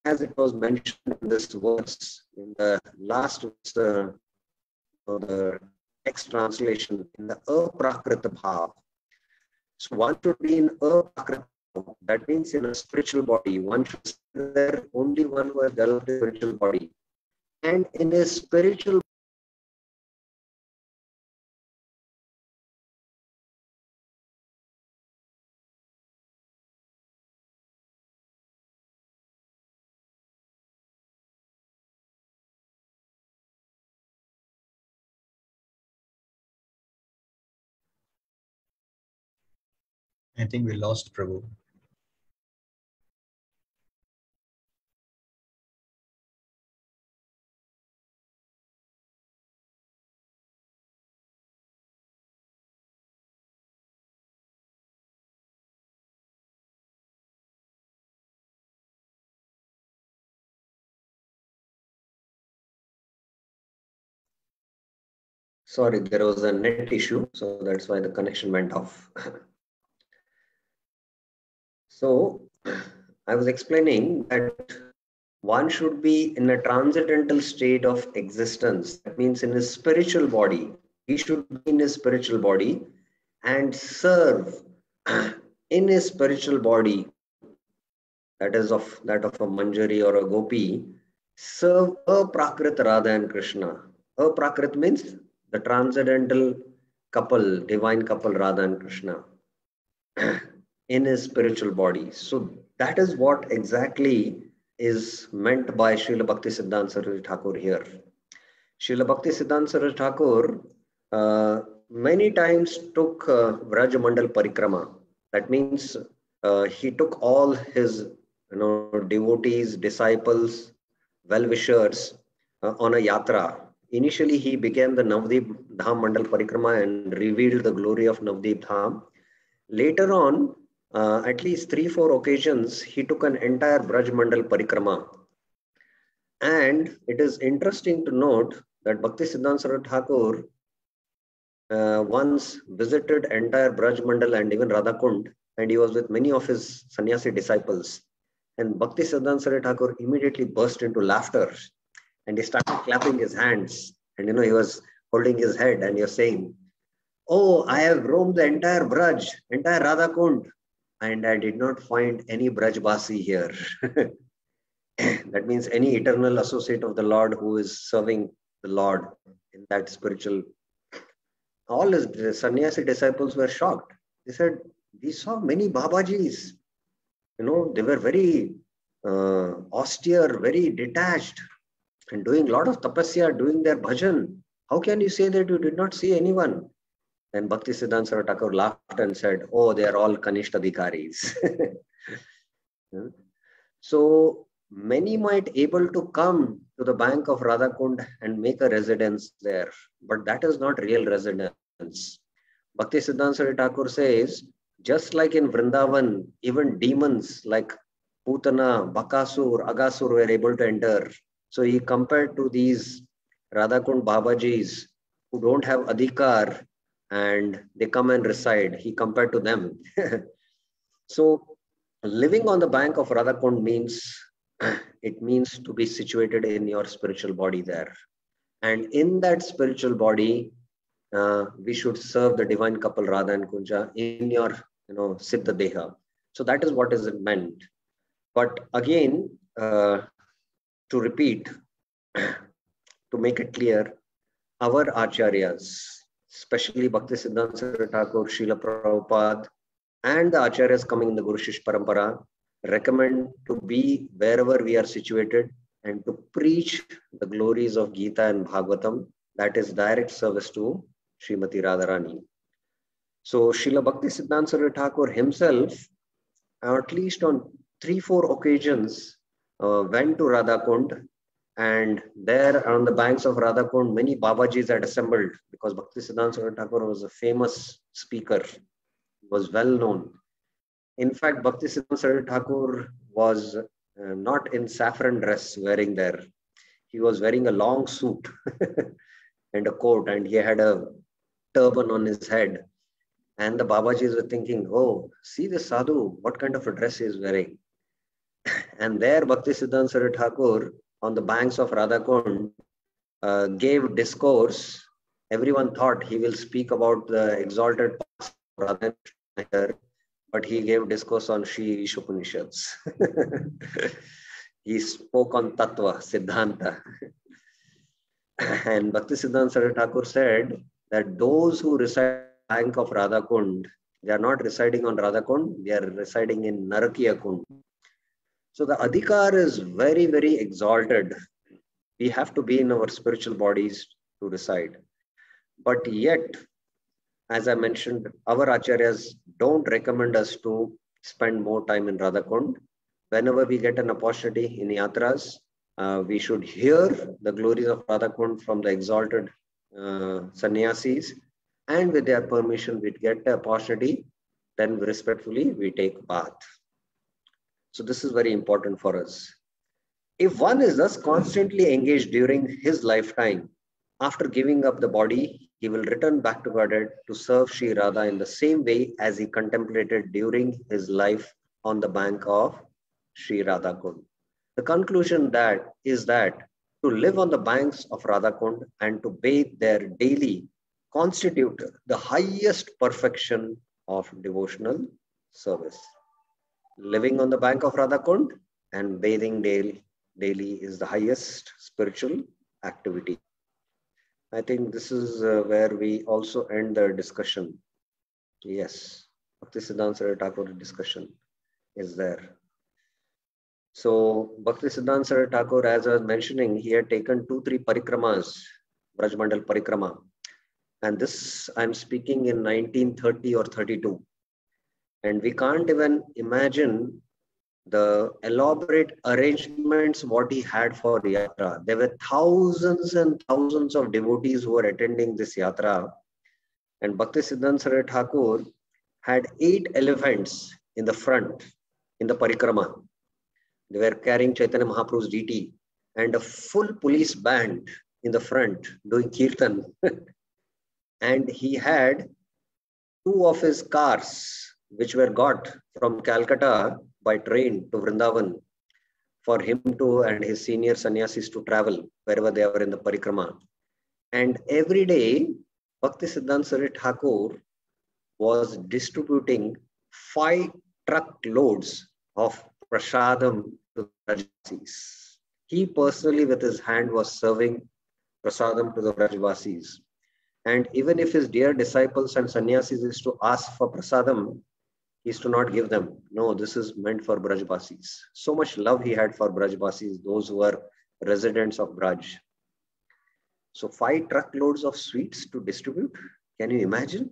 As it was mentioned in this verse, in the last the text translation, in the aprakrita bhav. So one should be in aprakrita, That means in a spiritual body, one should say there only one who has developed a spiritual body. And in a spiritual I think we lost Prabhu. Sorry, there was a net issue, so that's why the connection went off. So I was explaining that one should be in a transcendental state of existence. That means in his spiritual body. He should be in his spiritual body and serve in his spiritual body, that is of that of a Manjari or a Gopi, serve a Prakrit Radha and Krishna. A Prakrit means the transcendental couple, divine couple Radha and Krishna in his spiritual body. So that is what exactly is meant by Srila Bhakti Siddhanta Saraswati Thakur here. Srila Bhakti Siddhanta Saraswati Thakur many times took Vraj Mandal Parikrama. That means he took all his devotees, disciples, well-wishers on a yatra. Initially, he began the Navdeep Dham Mandal Parikrama and revealed the glory of Navdeep Dham. Later on, at least 3-4 occasions, he took an entire Braj Mandal Parikrama. And it is interesting to note that Bhakti Siddhanta Saraswati Thakur once visited entire Braj Mandal and even Radhakund, and he was with many of his sannyasi disciples. And Bhakti Siddhanta Saraswati Thakur immediately burst into laughter, and he started clapping his hands. And he was holding his head, and he was saying, "Oh, I have roamed the entire Braj, entire Radhakund, and I did not find any Brajbasi here." That means any eternal associate of the Lord who is serving the Lord in that spiritual. All his sannyasi disciples were shocked. They said, "We saw many Babajis. They were very austere, very detached, and doing a lot of tapasya, doing their bhajan. How can you say that you did not see anyone?" And Bhakti Siddhanta Saraswati Thakur laughed and said, "Oh, they are all Kanishta Adhikaris." So many might able to come to the bank of Radhakund and make a residence there, but that is not real residence. Bhakti Siddhanta Saraswati Thakur says, just like in Vrindavan, even demons like Putana, Bakasur, Agasur were able to enter. So he compared to these Radhakund Babajis who don't have adhikar and they come and reside. He compared to them. So living on the bank of Radhakund means, it means to be situated in your spiritual body there. And in that spiritual body, we should serve the divine couple Radha and Kunja in your Siddha Deha. So that is what is meant. But again, to repeat, to make it clear, our acharyas, especially Bhakti Siddhanta Saraswati Thakur, Srila Prabhupada, and the acharyas coming in the Guru Shish Parampara, recommend to be wherever we are situated and to preach the glories of Gita and Bhagavatam. That is direct service to Srimati Radharani. So Srila Bhakti Siddhanta Saraswati Thakur himself, at least on 3-4 occasions, went to Radhakund, and there on the banks of Radhakund, many Babajis had assembled because Bhakti Siddhanta Saraswati Thakur was a famous speaker, was well known. In fact, Bhakti Siddhanta Saraswati Thakur was not in saffron dress wearing there. He was wearing a long suit and a coat, and he had a turban on his head. And the Babajis were thinking, "Oh, see the sadhu, what kind of a dress he is wearing." And there Bhakti Siddhanta Saraswati Thakur on the banks of Radhakund gave discourse. Everyone thought he will speak about the exalted past of Radha. but he gave discourse on Sri Upanishads. He spoke on Tattva, Siddhanta. And Bhaktisiddhanta Saraswati Thakur said that those who reside in the bank of Radhakund, they are not residing on Radhakund, they are residing in Narakiya Kund. So the adhikar is very, very exalted. We have to be in our spiritual bodies to reside. But yet, as I mentioned, our acharyas don't recommend us to spend more time in Radhakund. Whenever we get an opportunity in yatras, we should hear the glories of Radhakund from the exalted sannyasis, and with their permission, we get the opportunity, then respectfully we take bath. So this is very important for us. If one is thus constantly engaged during his lifetime, after giving up the body, he will return back to Godhead to serve Sri Radha in the same way as he contemplated during his life on the bank of Sri Radhakund. The conclusion is that to live on the banks of Radhakund and to bathe there daily constitute the highest perfection of devotional service. Living on the bank of Radhakund and bathing daily is the highest spiritual activity. I think this is where we also end the discussion. Yes, Bhaktisiddhanta Saraswati Thakur discussion is there. So Bhaktisiddhanta Saraswati Thakur, as I was mentioning, he had taken 2-3 parikramas, Brajmandal Parikrama. And this I'm speaking in 1930 or 32. And we can't even imagine the elaborate arrangements what he had for yatra. There were thousands and thousands of devotees who were attending this yatra. And Bhaktisiddhanta Saraswati Thakur had 8 elephants in the front, in the parikrama. They were carrying Chaitanya Mahaprabhu's DT and a full police band in the front doing kirtan. And he had 2 of his cars, which were got from Calcutta by train to Vrindavan for him to and his senior sannyasis to travel wherever they were in the parikrama. And every day, Bhaktisiddhanta Saraswati Thakur was distributing 5 truckloads of prasadam to the Brajvasis. He personally with his hand was serving prasadam to the Brajvasis. And even if his dear disciples and sannyasis is to ask for prasadam, he is to not give them. No, this is meant for Brajvasis. So much love he had for Brajvasis, those who were residents of Braj. So 5 truckloads of sweets to distribute. Can you imagine?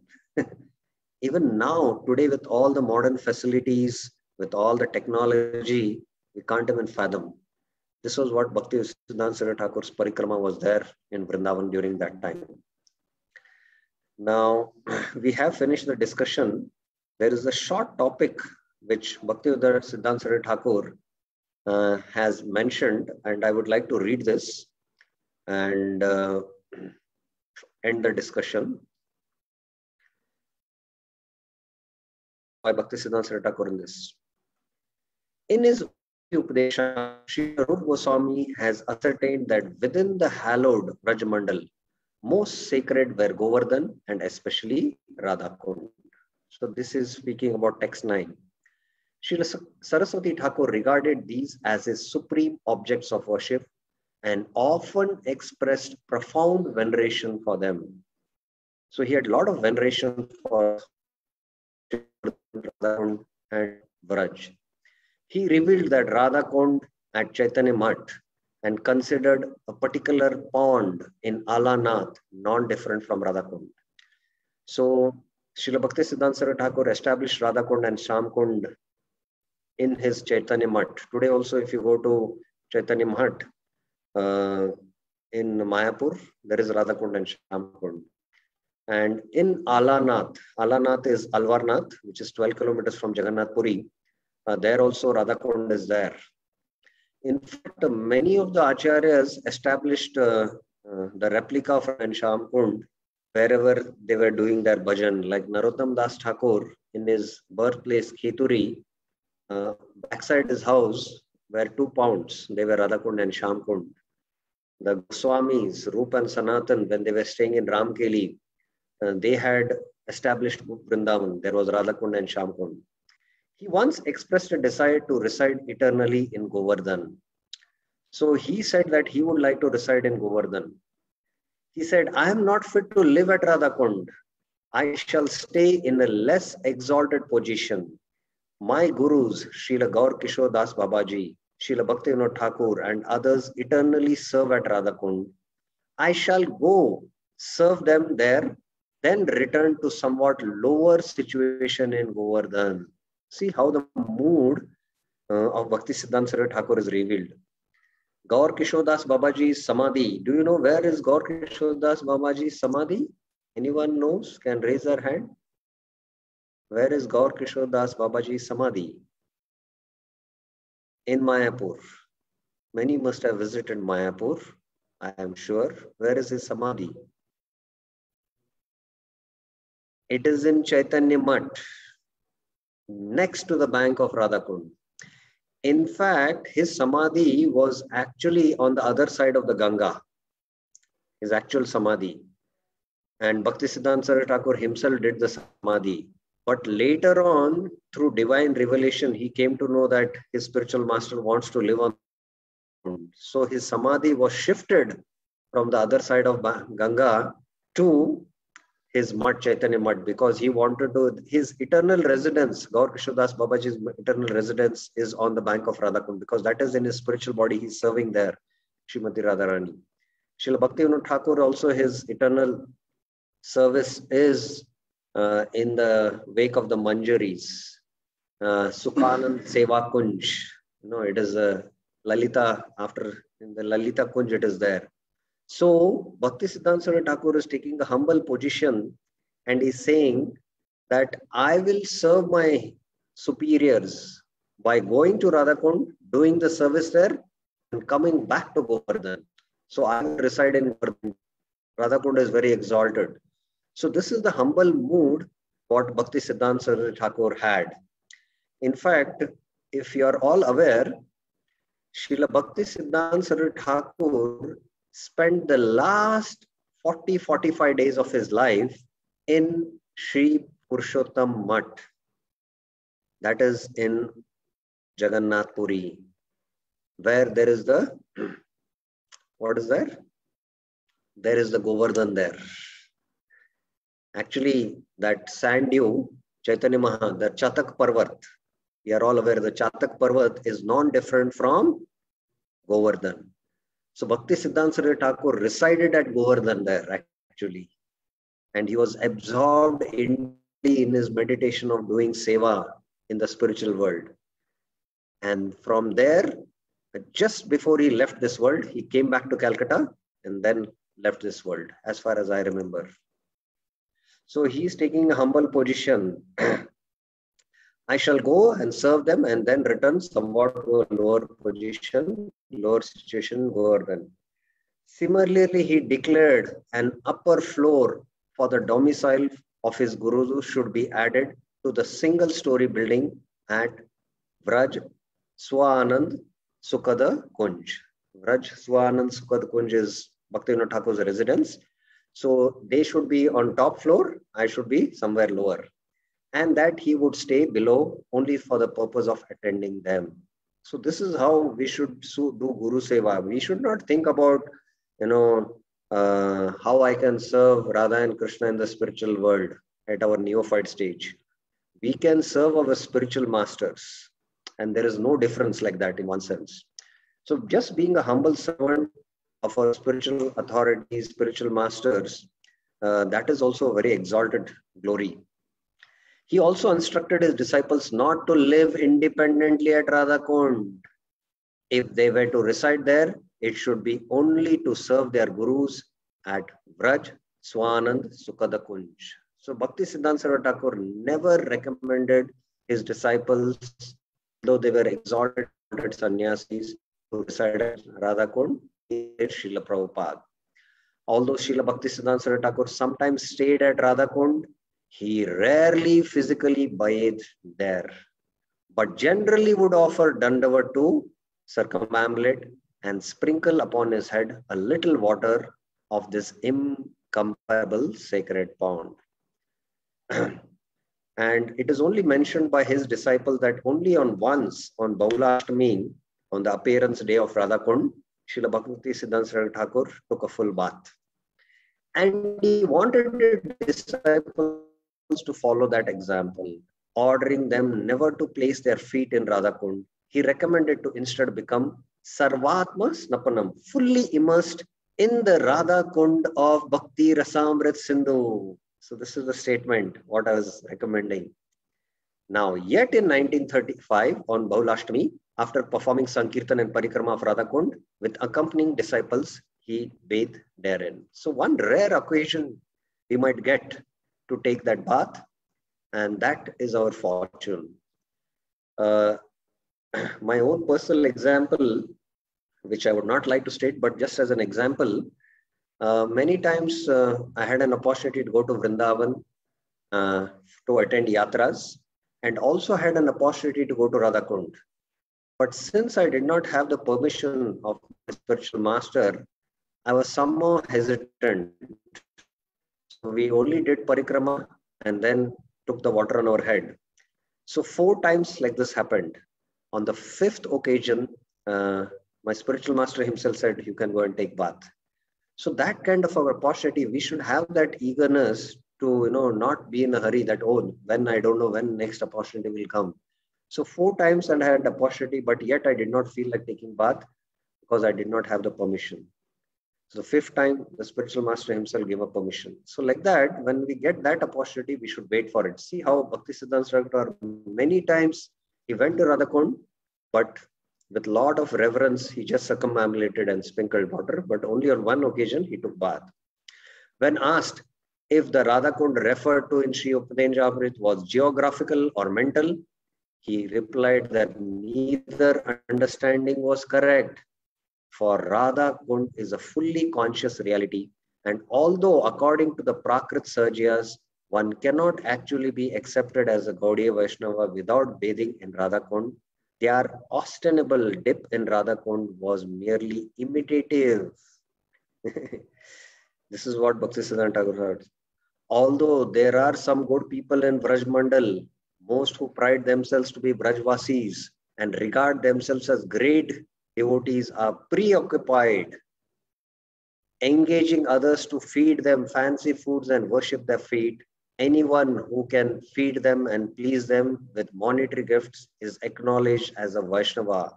Even now, today with all the modern facilities, with all the technology, we can't even fathom. This was what Bhaktisiddhanta Saraswati Thakur's parikrama was there in Vrindavan during that time. Now, we have finished the discussion. There is a short topic which Bhaktisiddhanta Saraswati Thakur has mentioned, and I would like to read this and end the discussion by Bhaktisiddhanta Saraswati Thakur in this. In his Upadesha, Sri Rupa Goswami has ascertained that within the hallowed Brajmandal, most sacred were Govardhan and especially Radhakund. So this is speaking about text 9. Srila Saraswati Thakur regarded these as his supreme objects of worship and often expressed profound veneration for them. So he had a lot of veneration for Radhakund and Vraj. He revealed that Radhakund at Chaitanya Math and considered a particular pond in Alanath non-different from Radhakund. So Srila Bhaktisiddhanta Saraswati Thakur established Radhakund and Shamkund in his Chaitanya Math. Today also if you go to Chaitanya Math in Mayapur, there is Radhakund and Shamkund. And in Alanath, Alanath is Alvarnath, which is 12 kilometers from Jagannath Puri. There also Radhakund is there. In fact, many of the acharyas established the replica of Shamkund wherever they were doing their bhajan. Like Narottam Das Thakur in his birthplace Kheturi, backside his house were 2 ponds. They were Radhakund and Shamkund. The Goswamis, Rup and Sanatan, when they were staying in Ramkeli, they had established Vrindavan. There was Radhakund and Shamkund. He once expressed a desire to reside eternally in Govardhan. So he said that he would like to reside in Govardhan. He said, I am not fit to live at Radhakund. I shall stay in a less exalted position. My gurus, Srila Gaur Kishore Das Babaji, Srila Bhaktivinoda Thakur, and others eternally serve at Radhakund. I shall go serve them there, then return to somewhat lower situation in Govardhan. See how the mood of Bhakti Siddhanta Saraswati Thakur is revealed. Gaur Kishore Das Babaji's Samadhi. Do you know where is Gaur Kishore Das Babaji's Samadhi? Anyone knows? Can raise their hand. Where is Gaur Kishore Das Babaji's Samadhi? In Mayapur. Many must have visited Mayapur, I am sure. Where is his Samadhi? It is in Chaitanya Mutt, next to the bank of Radhakund. In fact, his Samadhi was actually on the other side of the Ganga, his actual Samadhi. And Bhaktisiddhanta Saraswati Thakur himself did the Samadhi. But later on, through divine revelation, he came to know that his spiritual master wants to live on. So his Samadhi was shifted from the other side of Ganga to his Mutt, Chaitanya Mutt, because he wanted to, his eternal residence, Gaur Kishore Das Babaji's eternal residence is on the bank of Radhakund, because that is in his spiritual body, he's serving there, Srimati Radharani. Srila Bhaktivinoda Thakur also, his eternal service is in the wake of the Manjaris, Sukhanand Seva Kunj. You know, it is a Lalita, after in the Lalita Kunj it is there. So Bhaktisiddhanta Saraswati Thakur is taking a humble position and is saying that I will serve my superiors by going to Radhakund, doing the service there and coming back to Govardhan. So I will reside in Govardhan. Radhakund is very exalted. So this is the humble mood what Bhaktisiddhanta Saraswati Thakur had. In fact, if you are all aware, Srila Bhaktisiddhanta Saraswati Thakur spent the last 40-45 days of his life in Sri Purushottam Mutt. That is in Jagannath Puri, where there is the, what is there? There is the Govardhan there. Actually, that sand dune, Chaitanya Maha, the Chatak Parvat, we are all aware the Chatak Parvat is non-different from Govardhan. So Bhaktisiddhanta Saraswati Thakur resided at Govardhan there actually. And he was absorbed in his meditation of doing seva in the spiritual world. And from there, just before he left this world, he came back to Calcutta and then left this world, as far as I remember. So he's taking a humble position. I shall go and serve them and then return somewhat to a lower position, lower situation, Govardhan. Similarly, he declared an upper floor for the domicile of his gurus should be added to the single-story building at Vraj Swanand Sukhada Kunj. Vraj Swanand Sukhada Kunj is Bhaktivinoda Thakur's residence. So they should be on top floor, I should be somewhere lower. And that he would stay below only for the purpose of attending them. So this is how we should do Guru Seva. We should not think about, how I can serve Radha and Krishna in the spiritual world at our neophyte stage. We can serve our spiritual masters. And there is no difference like that in one sense. So just being a humble servant of our spiritual authorities, spiritual masters, that is also a very exalted glory. He also instructed his disciples not to live independently at Radhakund. If they were to reside there, it should be only to serve their gurus at Vraj Swanand Sukhada Kunj. So Bhaktisiddhanta Saraswati Thakur never recommended his disciples, though they were exalted sannyasis, to reside at Radhakund, Srila Prabhupada. Although Srila Bhaktisiddhanta Saraswati Thakur sometimes stayed at Radhakund, he rarely physically bathed there, but generally would offer Dandavat to circumambulate and sprinkle upon his head a little water of this incomparable sacred pond. And it is only mentioned by his disciples that only once on Baulashtami, on the appearance day of Radhakund, Srila Bhakti Siddhanta Saraswati Thakur took a full bath. And he wanted the disciples to follow that example, ordering them never to place their feet in Radhakund. He recommended to instead become Sarvatma Snapanam, fully immersed in the Radhakund of Bhakti Rasamrit Sindhu. So this is the statement, what I was recommending. Now, yet in 1935, on Baulashtami, after performing Sankirtan and Parikrama of Radhakund with accompanying disciples, he bathed therein. So one rare occasion we might get to take that bath, and that is our fortune. My own personal example, which I would not like to state, but just as an example, many times I had an opportunity to go to Vrindavan to attend yatras, and also had an opportunity to go to Radhakund. But since I did not have the permission of my spiritual master, I was somehow hesitant. So we only did parikrama and then took the water on our head. So 4 times like this happened. On the 5th occasion, my spiritual master himself said, you can go and take bath. So that kind of our opportunity, we should have that eagerness to, not be in a hurry that, oh, when I don't know when next opportunity will come. So 4 times and I had the opportunity, but yet I did not feel like taking bath because I did not have the permission. So the 5th time, the spiritual master himself gave a permission. So like that, when we get that opportunity, we should wait for it. See how Bhakti Siddhanta Saraswati many times he went to Radhakund, but with a lot of reverence, he just circumambulated and sprinkled water, but only on one occasion he took bath. When asked if the Radhakund referred to in Sri Upadenjamrit was geographical or mental, he replied that neither understanding was correct. For Radhakund is a fully conscious reality, and although according to the Prakrit Sarjiyas, one cannot actually be accepted as a Gaudiya Vaishnava without bathing in Radhakund, their ostensible dip in Radhakund was merely imitative. This is what Bhakti Siddhanta Thakur heard. Although there are some good people in Braj Mandal, most who pride themselves to be Brajvasis and regard themselves as great devotees are preoccupied, engaging others to feed them fancy foods and worship their feet. Anyone who can feed them and please them with monetary gifts is acknowledged as a Vaishnava.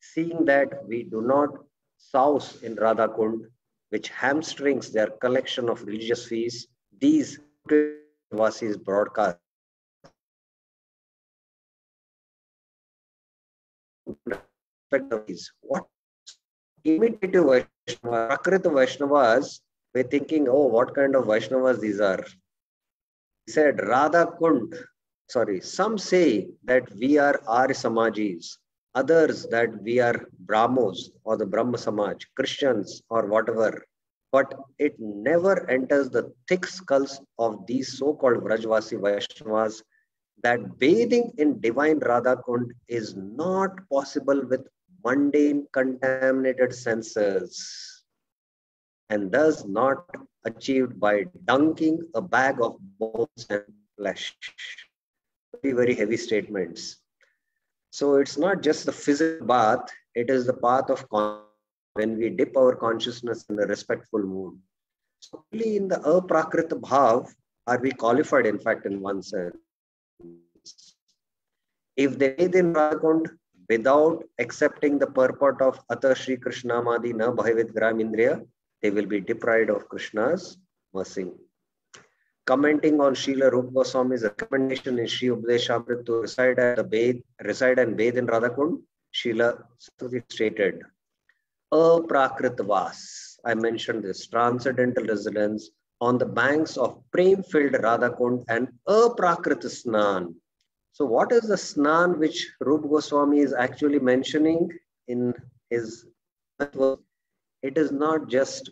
Seeing that we do not souse in Radhakund, which hamstrings their collection of religious fees, these Vasis broadcast what imitative Vaishnava, Prakrita Vaishnavas, we're thinking, oh, what kind of Vaishnavas these are? He said, Radhakund, some say that we are Arya Samajis, others that we are Brahmos or the Brahma Samaj, Christians or whatever. But it never enters the thick skulls of these so-called Vrajvasi Vaishnavas that bathing in divine Radhakund is not possible with mundane contaminated senses, and thus not achieved by dunking a bag of bones and flesh. Very, very heavy statements. So it's not just the physical bath, it is the path of when we dip our consciousness in a respectful mood. So only in the aprakrita bhav are we qualified, in fact, in one sense. If they bathe in Radhakund without accepting the purport of Ata Shri Krishna Madi na Bhaivit Gram Indriya, they will be deprived of Krishna's mercy. Commenting on Srila Rupa Goswami's recommendation in Sri Upadeshamrit to reside and bathe in Radhakund, Srila Saraswati stated, Aprakrita Vas, I mentioned this, transcendental residence on the banks of prem-filled Radhakund and Aprakrita Snan. So what is the Snan which Rupa Goswami is actually mentioning in his verse? It is not just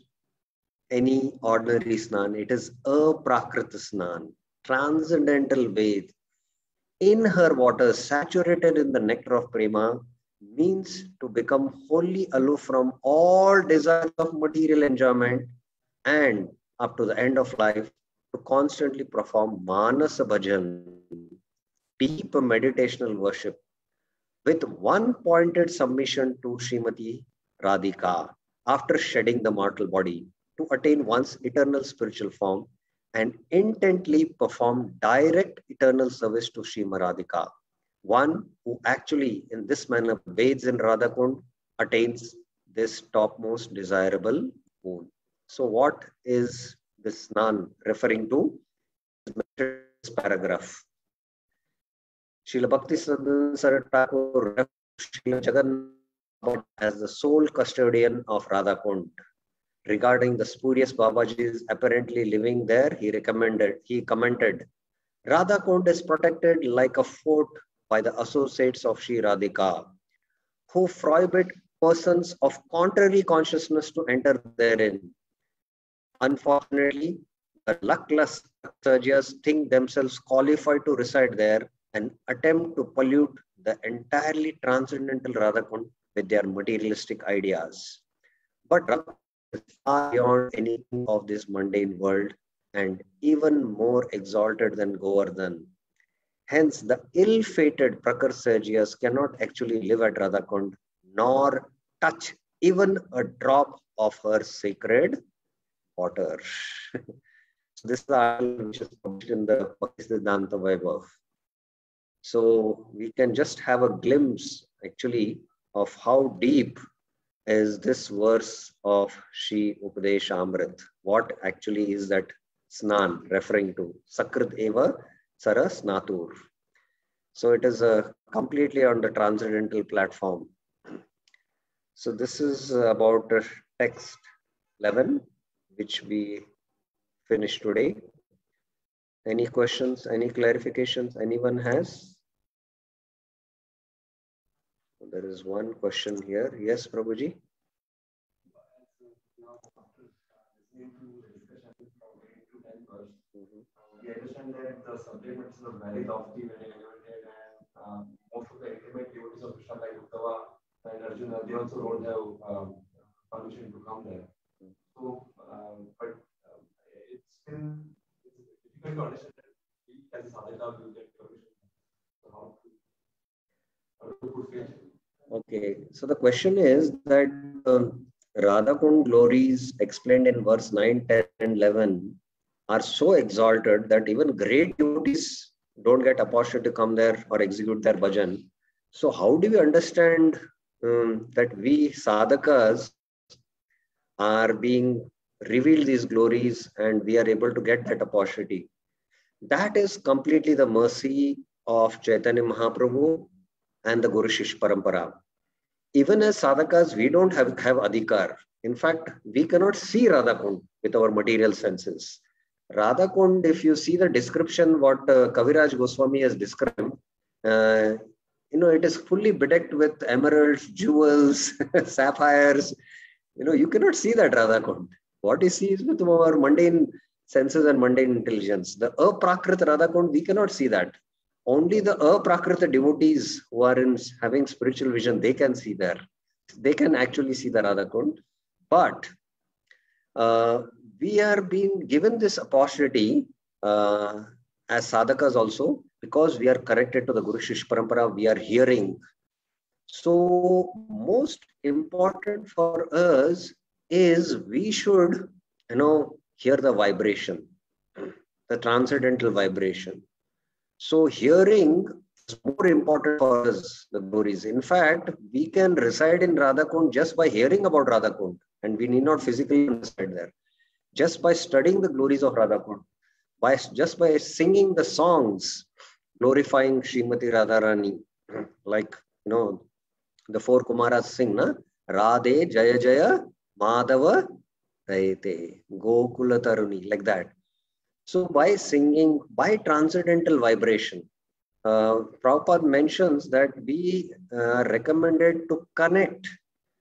any ordinary Snan, it is Aprakrita Snan, transcendental bathe. In her waters, saturated in the nectar of Prema, means to become wholly aloof from all desires of material enjoyment and up to the end of life to constantly perform Manasa Bhajan, deep meditational worship, with one pointed submission to Srimati Radhika after shedding the mortal body to attain one's eternal spiritual form and intently perform direct eternal service to Srimati Radhika. One who actually in this manner bathes in Radhakund attains this topmost desirable boon. So what is this Snan referring to? This paragraph. Srila Bhakti Siddhanta Thakur Srila Jagannath as the sole custodian of Radhakund. Regarding the spurious Babaji's apparently living there, he commented, Radhakund is protected like a fort by the associates of Sri Radhika, who prohibit persons of contrary consciousness to enter therein. Unfortunately, the luckless Sahajas think themselves qualified to reside there and attempt to pollute the entirely transcendental Radhakund with their materialistic ideas. But Radhakund is far beyond anything of this mundane world and even more exalted than Govardhan. Hence, the ill-fated Prakar Sahajas cannot actually live at Radhakund nor touch even a drop of her sacred water. So this is the article which is published in the Bhakti Siddhanta Vaibhav. So we can just have a glimpse actually of how deep is this verse of Shri Upadesha Amrit. What actually is that Snan referring to? Sakrit Eva Saras Natur. So it is completely on the transcendental platform. So this is about text 11, which we finished today. Any questions, any clarifications anyone has? There is one question here. Yes, Prabhuji. We understand that the subject matter is very lofty, very elevated, and most of the intimate devotees of Krishna, like Uddhava and Arjuna, they also don't have permission to come there. So, but it's still difficult to understand that we as a sadhaka will get permission. So how to put faith? Okay, so the question is that Radhakund glories explained in verse 9, 10, and 11 are so exalted that even great devotees don't get opportunity to come there or execute their bhajan. So how do we understand that we sadhakas are being revealed these glories and we are able to get that opportunity? That is completely the mercy of Chaitanya Mahaprabhu and the Guru Shish Parampara. Even as sadhakas, we don't have adhikar. In fact, we cannot see Radhakund with our material senses. Radhakund, if you see the description, what Kaviraj Goswami has described, it is fully bedecked with emeralds, jewels, sapphires. You cannot see that Radhakund. What you see is with our mundane senses and mundane intelligence. The Aprakrit Radhakund, we cannot see that. Only the Aprakrita devotees who are having spiritual vision, they can see there. They can actually see the Radhakund. But we are being given this opportunity as sadhakas also, because we are connected to the Guru Shish Parampara, we are hearing. So most important for us is we should, hear the vibration, the transcendental vibration. So hearing is more important for us, the glories. In fact, we can reside in Radhakund just by hearing about Radhakund, and we need not physically reside there. Just by studying the glories of Radhakund, just by singing the songs glorifying Srimati Radharani, like, the four Kumaras sing, na? Radhe Jaya Jaya Madhava Rayate Gokula Taruni, like that. So by singing, by transcendental vibration, Prabhupada mentions that we are recommended to connect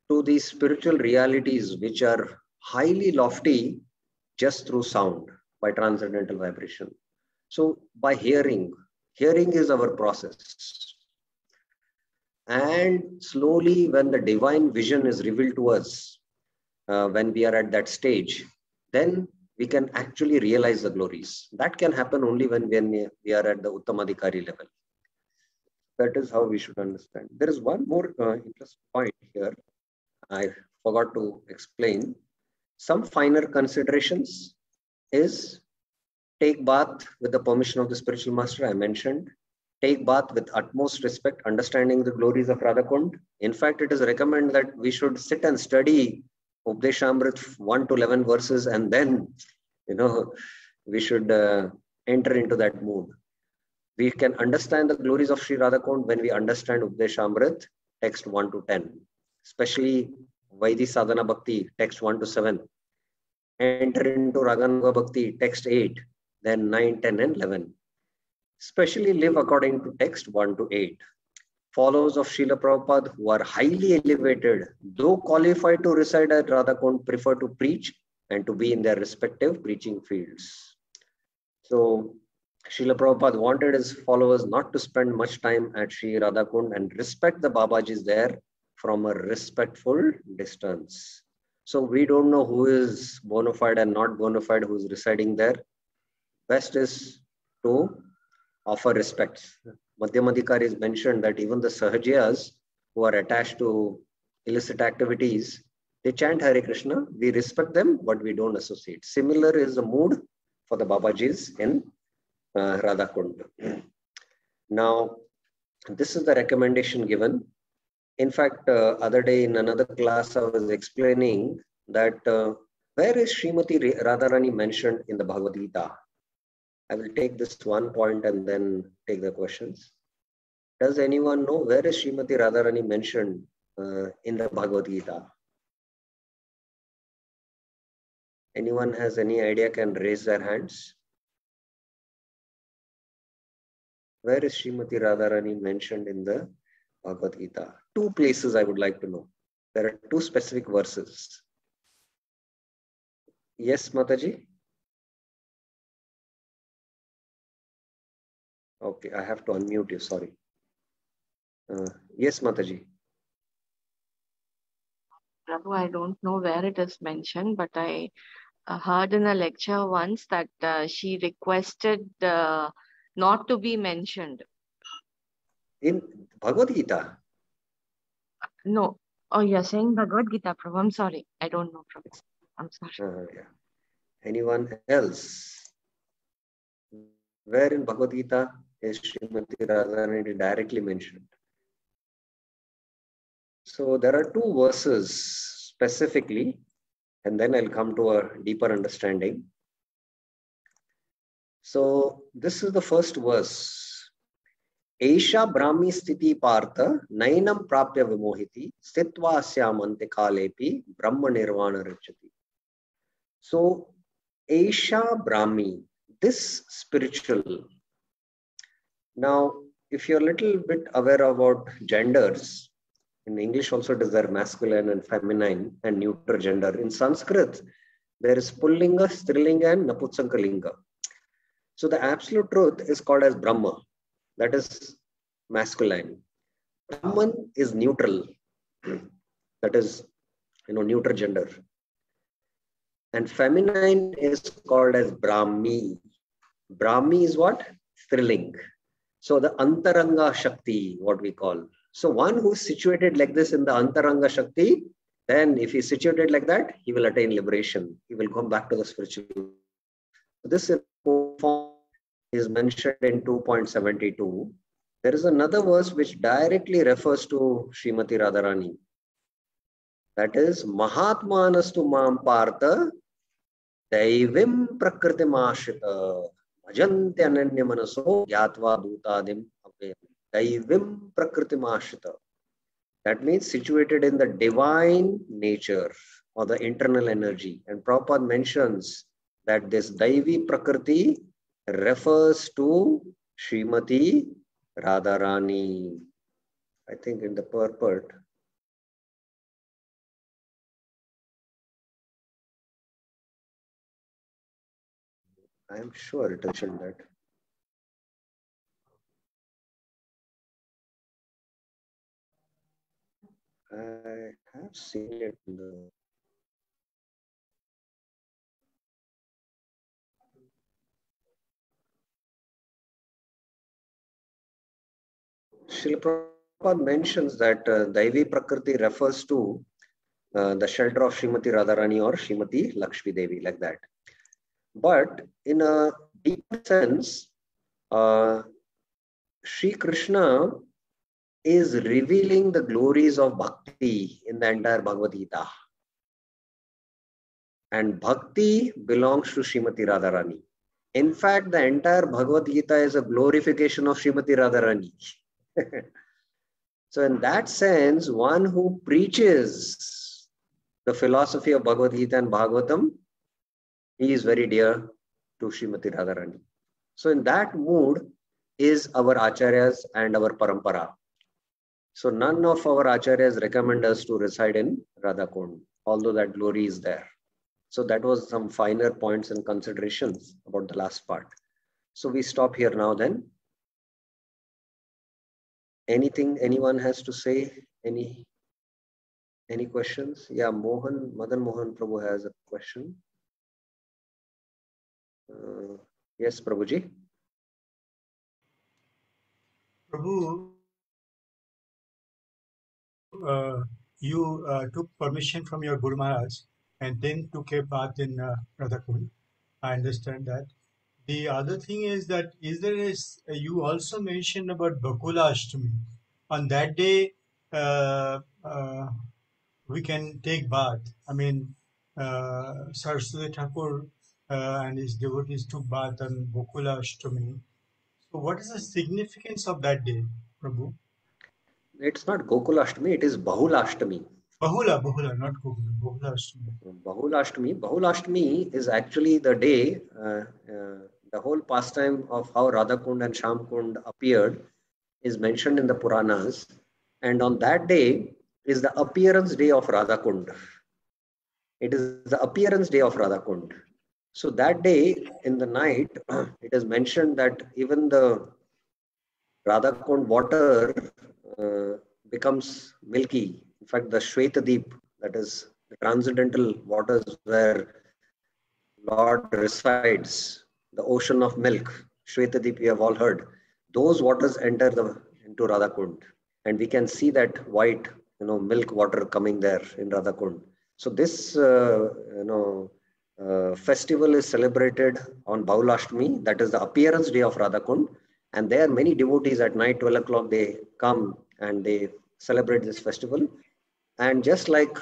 to these spiritual realities which are highly lofty just through sound, by transcendental vibration. So by hearing is our process. And slowly when the divine vision is revealed to us, when we are at that stage, then we can actually realize the glories. That can happen only when we are at the Uttamadhikari level. That is how we should understand. There is one more interesting point here I forgot to explain. Some finer considerations is take bath with the permission of the spiritual master, I mentioned. Take bath with utmost respect, understanding the glories of Radhakund. In fact, it is recommended that we should sit and study Updeshamrit 1 to 11 verses, and then, we should enter into that mood. We can understand the glories of Sri Radhakund when we understand Updeshamrit, text 1 to 10, especially Vaidhi Sadhana Bhakti, text 1 to 7. Enter into Raganuga Bhakti, text 8, then 9, 10, and 11. Especially live according to text 1 to 8. Followers of Srila Prabhupada who are highly elevated, though qualified to reside at Radhakund, prefer to preach and to be in their respective preaching fields. So, Srila Prabhupada wanted his followers not to spend much time at Sri Radhakund and respect the Babajis there from a respectful distance. So we don't know who is bona fide and not bona fide, who is residing there. Best is to offer respects. Madhyamadhikari is mentioned that even the Sahajiyas who are attached to illicit activities, they chant Hare Krishna. We respect them, but we don't associate. Similar is the mood for the Babajis in Radhakund. Now, this is the recommendation given. In fact, other day in another class, I was explaining that where is Srimati Radharani mentioned in the Bhagavad Gita? I will take this one point and then take the questions. Does anyone know where is Srimati Radharani mentioned in the Bhagavad Gita? Anyone has any idea can raise their hands? Where is Srimati Radharani mentioned in the Bhagavad Gita? Two places I would like to know. There are two specific verses. Yes, Mataji? Okay, I have to unmute you, sorry. Yes, Mataji. Prabhu, I don't know where it is mentioned, but I heard in a lecture once that she requested not to be mentioned. In Bhagavad Gita? No. Oh, you're saying Bhagavad Gita, Prabhu. I'm sorry. I don't know, Prabhu. I'm sorry. Yeah. Anyone else? Where in Bhagavad Gita is Srimati Radharani directly mentioned? So there are two verses specifically, and then I'll come to a deeper understanding. So this is the first verse. Esha Brahmi Sthiti Partha Nainam Prapya Vimohiti Sthitva Asyamante Kalepi Brahma Nirvana Rachati. So Esha Brahmi, this spiritual. Now, if you're a little bit aware about genders, in English also it is there masculine and feminine and neuter gender. In Sanskrit, there is Pullinga, Strilinga and Naputsankalinga. So the absolute truth is called as Brahma. That is masculine. Brahman is neutral. That is, neuter gender. And feminine is called as Brahmi. Brahmi is what? Striling. So the Antaranga Shakti, what we call. So one who is situated like this in the Antaranga Shakti, then if he is situated like that, he will attain liberation. He will come back to the spiritual. This form is mentioned in 2.72. There is another verse which directly refers to Srimati Radharani. That is, Mahatmanastu Mam Partha Daivim Prakritim Ashrita Bhajante Ananya Manaso Yatva Bhutadim Avayam. Daivim Prakritim Ashrita. That means situated in the divine nature or the internal energy. And Prabhupada mentions that this Daivi Prakriti refers to Srimati Radharani. I think in the purport. I am sure it is in that. I have seen it in the Srila Prabhupada mentions that Daivi Prakriti refers to the shelter of Srimati Radharani or Srimati Lakshmi Devi, like that. But in a deeper sense, Sri Krishna is revealing the glories of bhakti in the entire Bhagavad Gita. And bhakti belongs to Srimati Radharani. In fact, the entire Bhagavad Gita is a glorification of Srimati Radharani. So in that sense, one who preaches the philosophy of Bhagavad Gita and Bhagavatam, he is very dear to Srimati Radharani. So in that mood is our acharyas and our parampara. So none of our acharyas recommend us to reside in Radhakund, although that glory is there. So that was some finer points and considerations about the last part. So we stop here now then. Anything anyone has to say? Any questions? Yeah, Madan Mohan Prabhu has a question. Yes, Prabhuji. Prabhu, you took permission from your Guru Maharaj and then took a bath in Radhakund. I understand that. The other thing is that you also mentioned about Bakula Ashtami. On that day, we can take bath. I mean, Saraswati Thakur and his devotees took bath on Bakula Ashtami. So what is the significance of that day, Prabhu? It's not Gokula Ashtami, it is Bahula Ashtami. Bahula, not Gokula, Bahula Ashtami. Bahula Ashtami is actually the day, the whole pastime of how Radhakund and Shamkund appeared is mentioned in the Puranas. And on that day is the appearance day of Radhakund. It is the appearance day of Radhakund. So that day in the night, it is mentioned that even the Radhakund water becomes milky. In fact, the Shwetadeep, that is the transcendental waters where Lord resides, the ocean of milk, Shwetadeep, we have all heard. Those waters enter into Radhakund, and we can see that white, milk water coming there in Radhakund. So this, festival is celebrated on Baulashtami, that is the appearance day of Radhakund. And there are many devotees at night, 12 o'clock, they come and they celebrate this festival. And just like,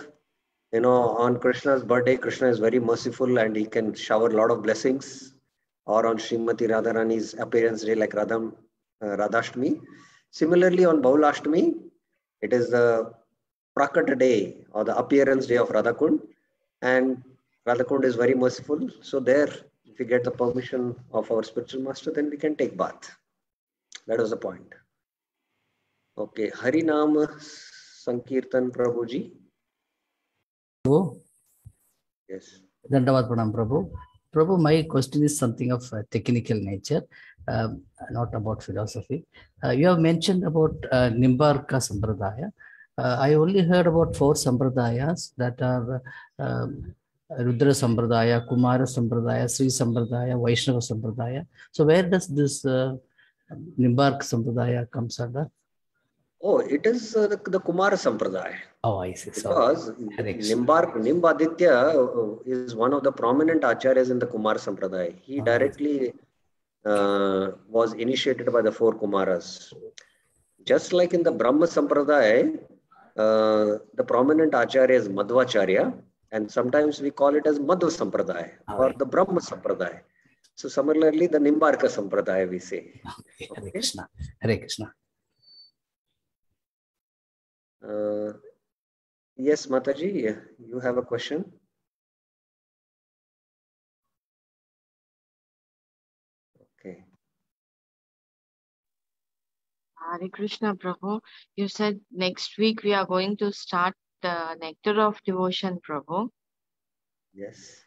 on Krishna's birthday, Krishna is very merciful and he can shower a lot of blessings. Or on Srimati Radharani's appearance day, like Radhashtami. Similarly, on Baulashtami, it is the Prakata day or the appearance day of Radhakund. And Radhakund is very merciful. So there, if we get the permission of our spiritual master, then we can take bath. That was the point. Okay. Harinam Sankirtan Prabhuji. Prabhu? Yes. Dandavad Pranam Prabhu. Prabhu, my question is something of technical nature, not about philosophy. You have mentioned about Nimbarka Sampradaya. I only heard about 4 Sampradayas that are Rudra Sampradaya, Kumara Sampradaya, Sri Sampradaya, Vaishnava Sampradaya. So where does this Nimbarka Sampradaya comes under? Oh, it is the Kumara Sampradaya. Oh, I see. Because Nimbaditya is one of the prominent acharyas in the Kumara Sampradaya. He directly was initiated by the 4 Kumaras. Just like in the Brahma Sampradaya, the prominent acharya is Madhvacharya, and sometimes we call it as Madhva Sampradaya or the Brahma Sampradaya. So similarly, the Nimbarka Sampradaya we say. Okay. Hare Krishna. Hare Krishna. Yes, Mataji, you have a question? Okay. Hare Krishna, Prabhu. You said next week we are going to start the Nectar of Devotion, Prabhu. Yes.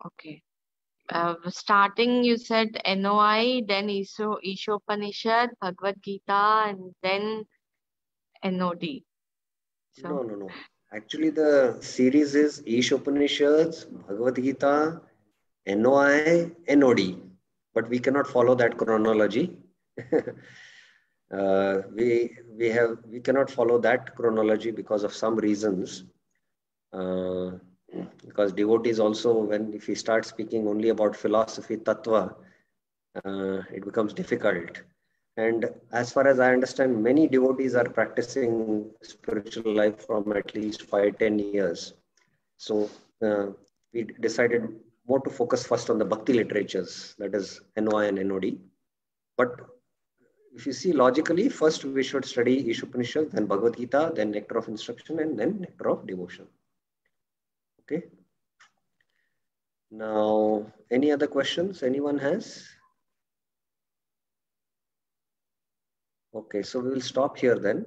Okay. Starting, you said NOI, then Ishopanishad, Bhagavad Gita, and then NOD. So, No. Actually, the series is Ishopanishads, Bhagavad Gita, NOI, NOD. But we cannot follow that chronology. We cannot follow that chronology because of some reasons. Because devotees also, if we start speaking only about philosophy, tattva, it becomes difficult. And as far as I understand, many devotees are practicing spiritual life from at least 5-10 years. So we decided more to focus first on the bhakti literatures, that is NY and NOD. But if you see logically, first we should study Ishopanishad, then Bhagavad Gita, then Nectar of Instruction, and then Nectar of Devotion. Okay. Now, any other questions anyone has? Okay, so we will stop here then.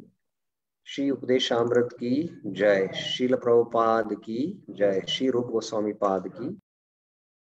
Shri Upadeshamrit ki jai, Srila Prabhupada ki jai, Shri Rupa Goswami Pad ki